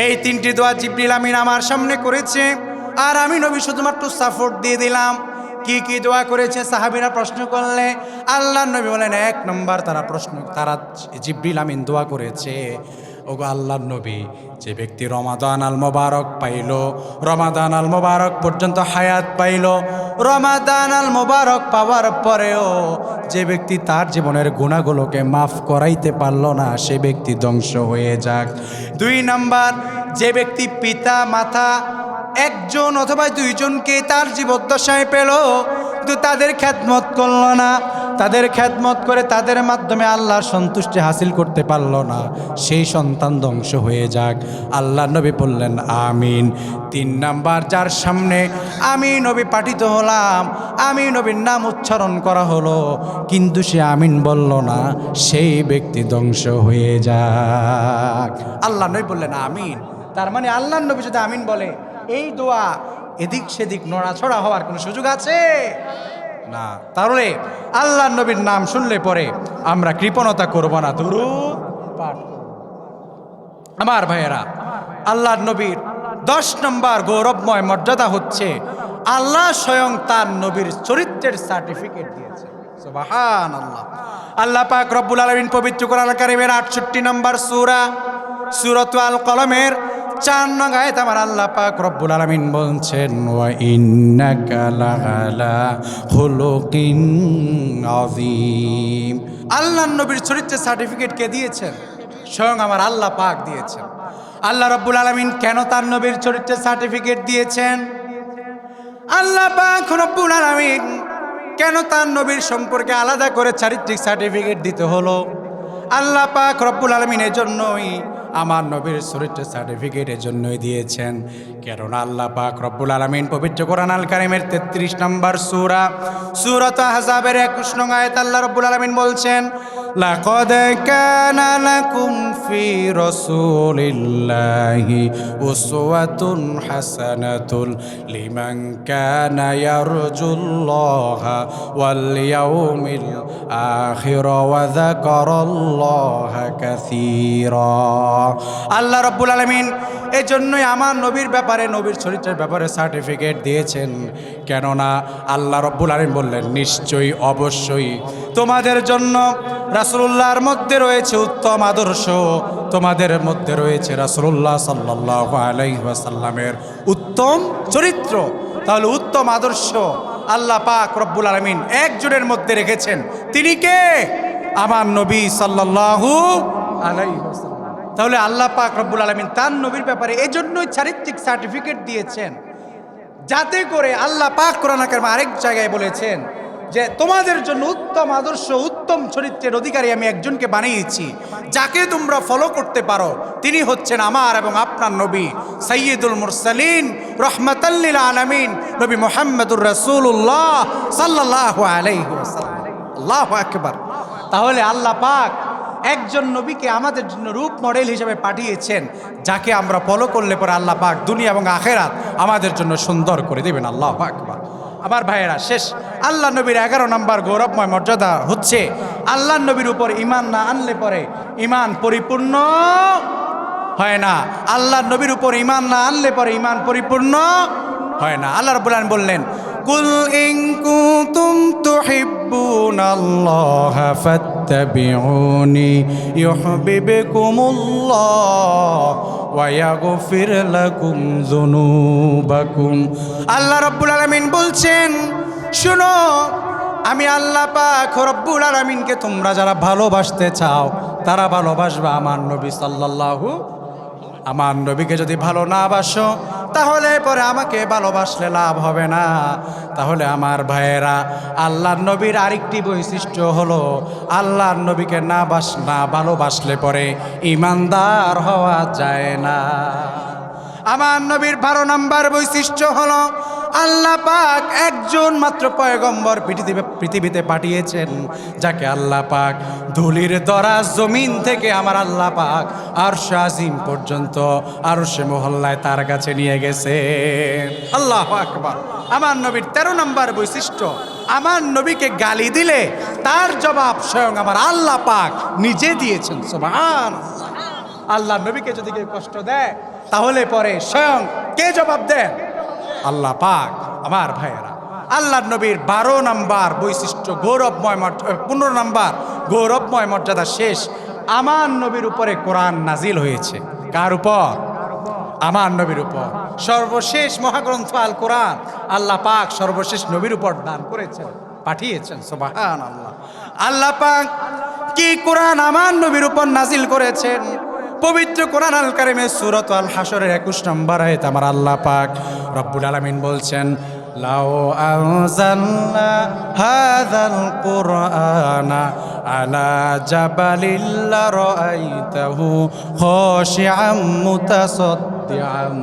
এই 3টি দোয়া জিবরিল আমিন আমার সামনে করেছে, আর আমি নবী শুধুমাত্র সাপোর্ট দিয়ে দিলাম। কি কি দোয়া করেছে সাহাবীরা প্রশ্ন করলে আল্লাহর নবী বলেন, 1 নম্বর তারা জিবরিল আমিন দোয়া করেছে, ওগো আল্লাহর নবী, যে ব্যক্তি রমাদান আল মোবারক পাইল, রমাদান আল মোবারক পর্যন্ত হায়াত পাইল, রমাদান আল মোবারক পাওয়ার পরেও যে ব্যক্তি তার জীবনের গুনাহগুলোকে মাফ করাইতে পারল না, সে ব্যক্তি ধ্বংস হয়ে যাক। 2 নাম্বার, যে ব্যক্তি পিতা মাতা একজন অথবা দুইজনকে তার জীবদ্দশায় পেল, কিন্তু তাদের খ্যাতমত করল না, তাদের খ্যাতমত করে তাদের মাধ্যমে আল্লাহর সন্তুষ্টি হাসিল করতে পারল না, সেই সন্তান ধ্বংস হয়ে যাক। আল্লাহ নবী বললেন আমিন। 3 নাম্বার, যার সামনে আমি নবী পাঠিত হলাম, আমি নবীর নাম উচ্চারণ করা হলো, কিন্তু সে আমিন বলল না, সেই ব্যক্তি ধ্বংস হয়ে যাক। আল্লাহ নবী বললেন আমিন। তার মানে আল্লাহ নবী যদি আমিন বলে, এই দোয়া এদিক সেদিক নড়াছড়া হওয়ার কোনো সুযোগ আছে না। তাহলে আল্লাহ নবীর নাম শুনলে পরে আমরা কৃপণতা করব না, দুরূদ পাঠ করব। আমার ভাইয়েরা, আল্লাহ নবীর 10 নম্বর গৌরবময় মর্যাদা হচ্ছে আল্লাহ স্বয়ং তার নবীর চরিত্রের সার্টিফিকেট দিয়েছে। সুবহানাল্লাহ। আল্লাহ পাক রব্বুল আলামিন পবিত্র কোরআন কারীমের 68 নম্বর সূরা সূরাতুল কলমের 4 নং আয়াত আমার আল্লাহ পাক রব্বুল আলামিন বলছেন, ওয়া ইন্নাকা লাআলা খুলুকিন আযীম। আল্লাহ নবীর চরিত্রের সার্টিফিকেট কে দিয়েছেন? স্বয়ং আমার আল্লাহ পাক দিয়েছেন। আল্লাহ রব্বুল আলামিন কেন তার নবীর চরিত্রের সার্টিফিকেট দিয়েছেন? আল্লাহ পাক রব্বুল আলামিন কেন তার নবীর সম্পর্কে আলাদা করে চারিত্রিক সার্টিফিকেট দিতে হলো? আল্লাহ পাক রব্বুল আলামিন এর জন্যই আমার নবীর চরিত্রের সার্টিফিকেট এর জন্যই দিয়েছেন। কেননা আল্লাহ পাক রব্বুল আলামিন পবিত্র কোরআন আল কারীমের 33 নম্বর সূরা সূরাত আহজাবের 21 নং আয়াত আল্লাহ রব্বুল আলামিন বলছেন, লাকাদ কানা লাকুম ফি রাসূলিল্লাহি উসওয়াতুন হাসানাতুন লিমান কানা ইয়ারজুল্লাহা ওয়াল ইয়াউমিল আখির ওয়া যাকারাল্লাহা কাসীরা। আল্লাহ রাব্বুল আলামিন এজন্যই আমার নবীর ব্যাপারে, নবীর চরিত্রের ব্যাপারে সার্টিফিকেট দিয়েছেন। কেননা আল্লাহ রাব্বুল আলামিন বললেন, নিশ্চয়ই অবশ্যই তোমাদের জন্য রাসূলুল্লাহর মধ্যে রয়েছে উত্তম আদর্শ, তোমাদের মধ্যে রয়েছে রাসূলুল্লাহ সাল্লাল্লাহু আলাইহি ওয়াসাল্লামের উত্তম চরিত্র। তাহলে উত্তম আদর্শ আল্লাহ পাক রব্বুল আলামিন একজনের মধ্যে রেখেছেন, তিনি কে? আমার নবী সাল্লাল্লাহু আলাইহি ওয়াসাল্লাম। তাহলে আল্লাহ পাক রব্বুল আলামিন তার নবীর ব্যাপারে এজন্যই চারিত্রিক সার্টিফিকেট দিয়েছেন, যাতে করে আল্লাহ পাক কোরআন কারীমে আরেক জায়গায় বলেছেন যে তোমাদের জন্য উত্তম আদর্শ, উত্তম চরিত্রের অধিকারী আমি একজনকে বানিয়েছি, যাকে তোমরা ফলো করতে পারো। তিনি হচ্ছেন আমার এবং আপনার নবী সাইয়্যিদুল মুরসালিন রাহমাতাল লিল আলামিন নবী মুহাম্মদুর রাসূলুল্লাহ সাল্লাল্লাহু আলাইহি ওয়াসাল্লাম। আল্লাহু আকবার। তাহলে আল্লাহ পাক একজন নবীকে আমাদের জন্য রূপ মডেল হিসেবে পাঠিয়েছেন, যাকে আমরা ফলো করলে পরে আল্লাহ পাক দুনিয়া এবং আখিরাত আমাদের জন্য সুন্দর করে দেবেন। আল্লাহু আকবার। আমার ভাইয়েরা, শেষ আল্লাহ নবীর 11 নম্বর গৌরবময় মর্যাদা হচ্ছে আল্লাহ নবীর উপর ঈমান না আনলে পরে ঈমান পরিপূর্ণ হয় না। আল্লাহ নবীর উপর ঈমান না আনলে পরে ঈমান পরিপূর্ণ হয় না। আল্লাহ রাব্বুল আলামিন বললেন, কুল ইন কুনতুম তুহিব্বুনাল্লাহা ফাত্তাবিউনি ইউহিব্বুকুমুল্লাহ ওয়া ইয়াগফির লাকুম যুনুবাকুম। আল্লাহ রাব্বুল আলামিন বলছেন, শুনো, আমি আল্লাহ পাক রব্বুল আলামিনকে তোমরা যারা ভালোবাসতে চাও তারা ভালোবাসবা আমার নবী সাল্লাল্লাহু। আমার নবীকে যদি ভালো না বাসো তাহলে পরে আমাকে ভালোবাসলে লাভ হবে না। তাহলে আমার ভাইয়েরা, আল্লাহর নবীর আরেকটি বৈশিষ্ট্য হলো আল্লাহর নবীকে না ভালোবাসলে পরে ঈমানদার হওয়া যায় না। আমার নবীর 12 নম্বর বৈশিষ্ট্য হলো আল্লাহ পাক একজন মাত্র পয়গম্বর পৃথিবীতে পাঠিয়েছেন, যাকে আল্লাহ পাক ধুলির দরাজ জমিন থেকে আমার আল্লাহ পাক আরশ আজিম পর্যন্ত আরশে মহল্লায় তার কাছে নিয়ে গেছেন। আল্লাহু আকবার। আমার নবীর 13 নম্বর বৈশিষ্ট্য, আমার নবীকে গালি দিলে তার জবাব স্বয়ং আমার আল্লাহ পাক নিজে দিয়েছেন। সুবহানাল্লাহ। আল্লাহ নবীকে যদি কেউ কষ্ট দেয় তাহলে পরে স্বয়ং কে জবাব দেন? আল্লাহ পাক। আমার ভাইয়েরা, আল্লাহ নবীর 12 নম্বর বৈশিষ্ট্য গৌরবময় 15 নম্বর গৌরবময় মর্যাদা শেষ। আমার নবীর উপরে কোরআন নাজিল হয়েছে। কার উপর? আমার নবীর উপর। সর্বশেষ মহাগ্রন্থ আল কোরআন আল্লাহ পাক সর্বশেষ নবীর উপর দান করেছেন, পাঠিয়েছেন। সুবহানাল্লাহ। আল্লাহ পাক কি কোরআন আমার নবীর উপর নাজিল করেছেন? পবিত্র কোরআন আল কারীমে সূরাত আল হাসরের 21 নম্বর আয়াত আমার আল্লাহ পাক রব্বুল আলামিন বলছেন লাউ আনজালনা হাযাল কুরআনা আলা জাবালিল লারাআইতাহু খাশিআম মুতাসাদ্দিআম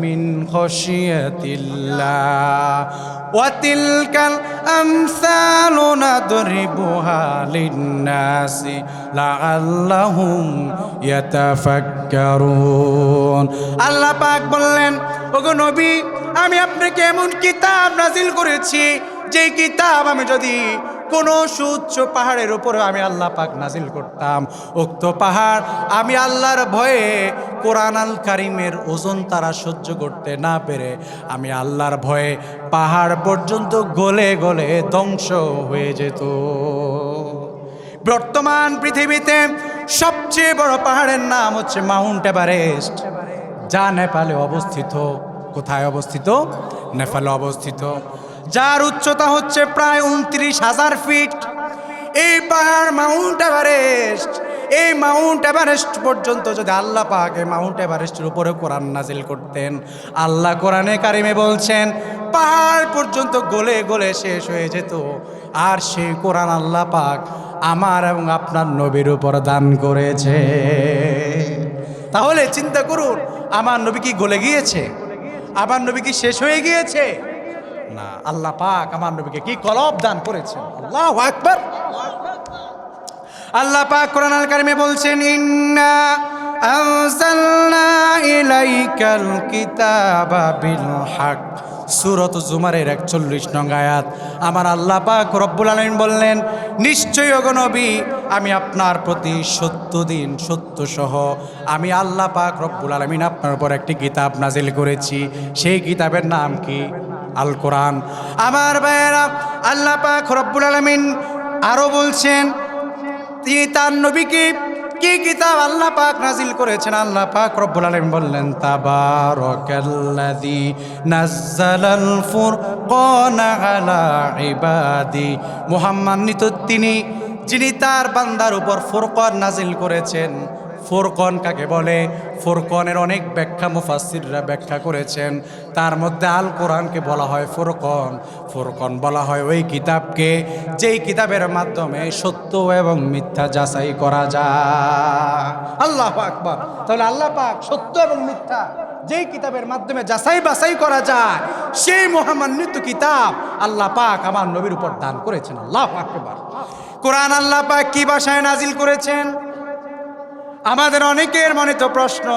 মিন খাশিয়াতিল্লাহ ওয়া তিলকাল আমসালু নাদরিবুহা লিন্নাসি লাআল্লাহুম ইয়াতাফাক্কারুন। আল্লাহ পাক বললেন, ওগো নবী, আমি আপনাকে এমন কিতাব নাজিল করেছি যে কিতাব আমি যদি কোনো সুউচ্চ পাহাড়ের উপরে আমি আল্লাহ পাক নাজিল করতাম, উক্ত পাহাড় আমি আল্লাহর ভয়ে কোরআন আল কারিমের ওজন তারা সহ্য করতে না পেরে আমি আল্লাহর ভয়ে পাহাড় পর্যন্ত গলে গলে ধ্বংস হয়ে যেত। বর্তমান পৃথিবীতে সবচেয়ে বড় পাহাড়ের নাম হচ্ছে মাউন্ট এভারেস্ট, যা নেপালে অবস্থিত। কোথায় অবস্থিত? নেপালে অবস্থিত। যার উচ্চতা হচ্ছে প্রায় 29,000 ফিট। এই পাহাড় মাউন্ট এভারেস্ট, এই মাউন্ট এভারেস্ট পর্যন্ত যদি আল্লাহ পাক এই মাউন্ট এভারেস্টের উপরে কোরআন নাজিল করতেন, আল্লাহ কোরআনে কারিমে বলছেন পাহাড় পর্যন্ত গলে গলে শেষ হয়ে যেত। আর সেই কোরআন আল্লাহ পাক আমার এবং আপনার নবীর উপর দান করেছে। তাহলে চিন্তা করুন, আমার নবী কি গলে গিয়েছে? আমার নবী কি শেষ হয়ে গিয়েছে? না, আল্লাহ পাক আমার নবীকে কি কলব দান করেছেন। আল্লাহু আকবার। আল্লাহ পাক কোরআন আল কারিমে বলছেন ইন্না আনজালনা ইলাইকাল কিতাবা বিল হক। সূরাত জুমারের 41 নং আয়াত। আমার আল্লাহ পাক রব্বুল আলামিন বললেন, নিশ্চয়ই ওগো নবী, আমি আপনার প্রতি সত্য দিন সত্য সহ আমি আল্লাহ পাক রব্বুল আলামিন আপনার উপর একটি কিতাব নাজিল করেছি। সেই কিতাবের নাম কি? আল কোরআন। আমার ভাইয়েরা, আল্লাহ পাক রব্বুল আলামিন আরো বলছেন তিনি তার নবীকে কি কিতাব আল্লাহ পাক নাজিল করেছেন। আল্লাহ পাক রব্বুল আলামিন বললেন তাবারাকাল্লাযী নাযালাল ফুরকানা আলা ইবাদি। মুহাম্মাদিত তিনি, যিনি তার বান্দার উপর ফুরকান নাজিল করেছেন। ফুরকান কাকে বলে? ফুরকানের অনেক ব্যাখ্যা মুফাসসিররা ব্যাখ্যা করেছেন। তার মধ্যে আল কোরআনকে বলা হয় ফুরকান। ফুরকান বলা হয় ওই কিতাবকে যেই কিতাবের মাধ্যমে সত্য এবং মিথ্যা যাচাই করা যায়। আল্লাহু আকবার। তাহলে আল্লাহ পাক সত্য এবং মিথ্যা যেই কিতাবের মাধ্যমে যাচাই বাছাই করা যায়, সেই মহামান্বিত কিতাব আল্লাহ পাক আমার নবীর উপর দান করেছেন। আল্লাহু আকবার। কোরআন আল্লাহ পাক কি ভাষায় নাজিল করেছেন? আমাদের অনেকের মনে তো প্রশ্ন,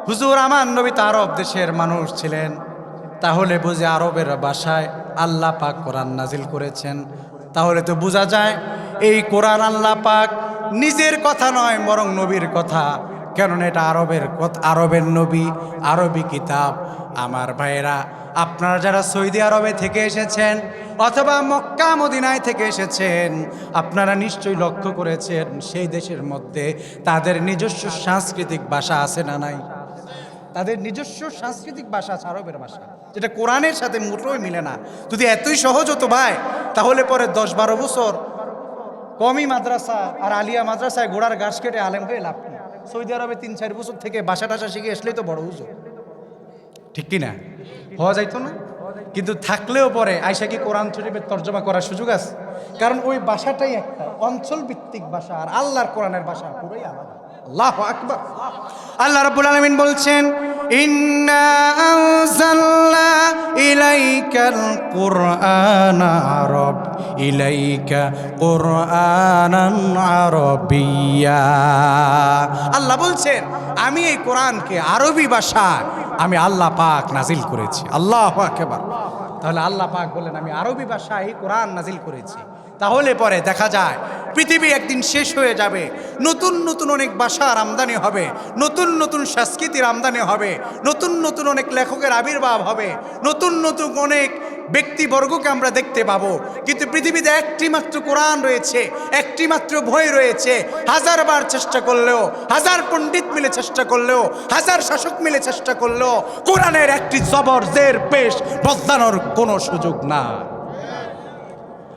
হুজুর আমার নবী তো আরব দেশের মানুষ ছিলেন, তাহলে বুঝে আরবের ভাষায় আল্লাহ পাক কোরআন নাজিল করেছেন। তাহলে তো বোঝা যায় এই কোরআন আল্লাহ পাক নিজের কথা নয়, বরং নবীর কথা। কেননা এটা আরবের নবী, আরবি কিতাব। আমার ভাইয়েরা, আপনারা যারা সৌদি আরবে থেকে এসেছেন অথবা মক্কা মদিনায় থেকে এসেছেন, আপনারা নিশ্চয়ই লক্ষ্য করেছেন সেই দেশের মধ্যে তাদের নিজস্ব সাংস্কৃতিক ভাষা আছে না নাই? তাদের নিজস্ব সাংস্কৃতিক ভাষা আছে, আরবের ভাষা, যেটা কোরআনের সাথে মোটেই মিলে না। যদি এতই সহজ হতো ভাই, তাহলে পরে 10-12 বছর কমই মাদ্রাসা আর আলিয়া মাদ্রাসায় গোড়ার গাছ কেটে আলেম হয়ে লাভ নেই। সৌদি আরবে 3-4 বছর থেকে ভাষা টাষা শিখে আসলেই তো বড় হুজুর, ঠিক কি না? হওয়া যাইতো না? কিন্তু থাকলেও পরে আয়সা কি কোরআন শরীফের তর্জমা করার সুযোগ আছে? কারণ ওই ভাষাটাই একটা অঞ্চল ভিত্তিক ভাষা, আর আল্লাহর কোরআনের ভাষা পুরোই আলাদা। আল্লাহু আকবার। আল্লাহ রাব্বুল আলামিন বলছেন ইন্না আনজালনা ইলাইকাল কুরআনা ইলাইকা কুরআনান আরাবিয়্যা। আল্লাহ বলছেন আমি এই কোরআনকে আরবি ভাষায় আমি আল্লাহ পাক নাজিল করেছি। আল্লাহু আকবার। তাহলে আল্লাহ পাক বলেন আমি আরবি ভাষায় এই কোরআন নাজিল করেছি। তাহলে পরে দেখা যায় পৃথিবী একদিন শেষ হয়ে যাবে, নতুন নতুন অনেক ভাষার আমদানি হবে, নতুন নতুন সংস্কৃতির আমদানি হবে, নতুন নতুন অনেক লেখকের আবির্ভাব হবে, নতুন নতুন অনেক ব্যক্তিবর্গকে আমরা দেখতে পাবো। কিন্তু পৃথিবীতে একটি মাত্র কোরআন রয়েছে, একটি মাত্র বই রয়েছে। হাজারবার চেষ্টা করলেও, হাজার পণ্ডিত মিলে চেষ্টা করলেও, হাজার শাসক মিলে চেষ্টা করলেও কোরআনের একটি জবর জের পেশ বদলানোর কোনো সুযোগ না।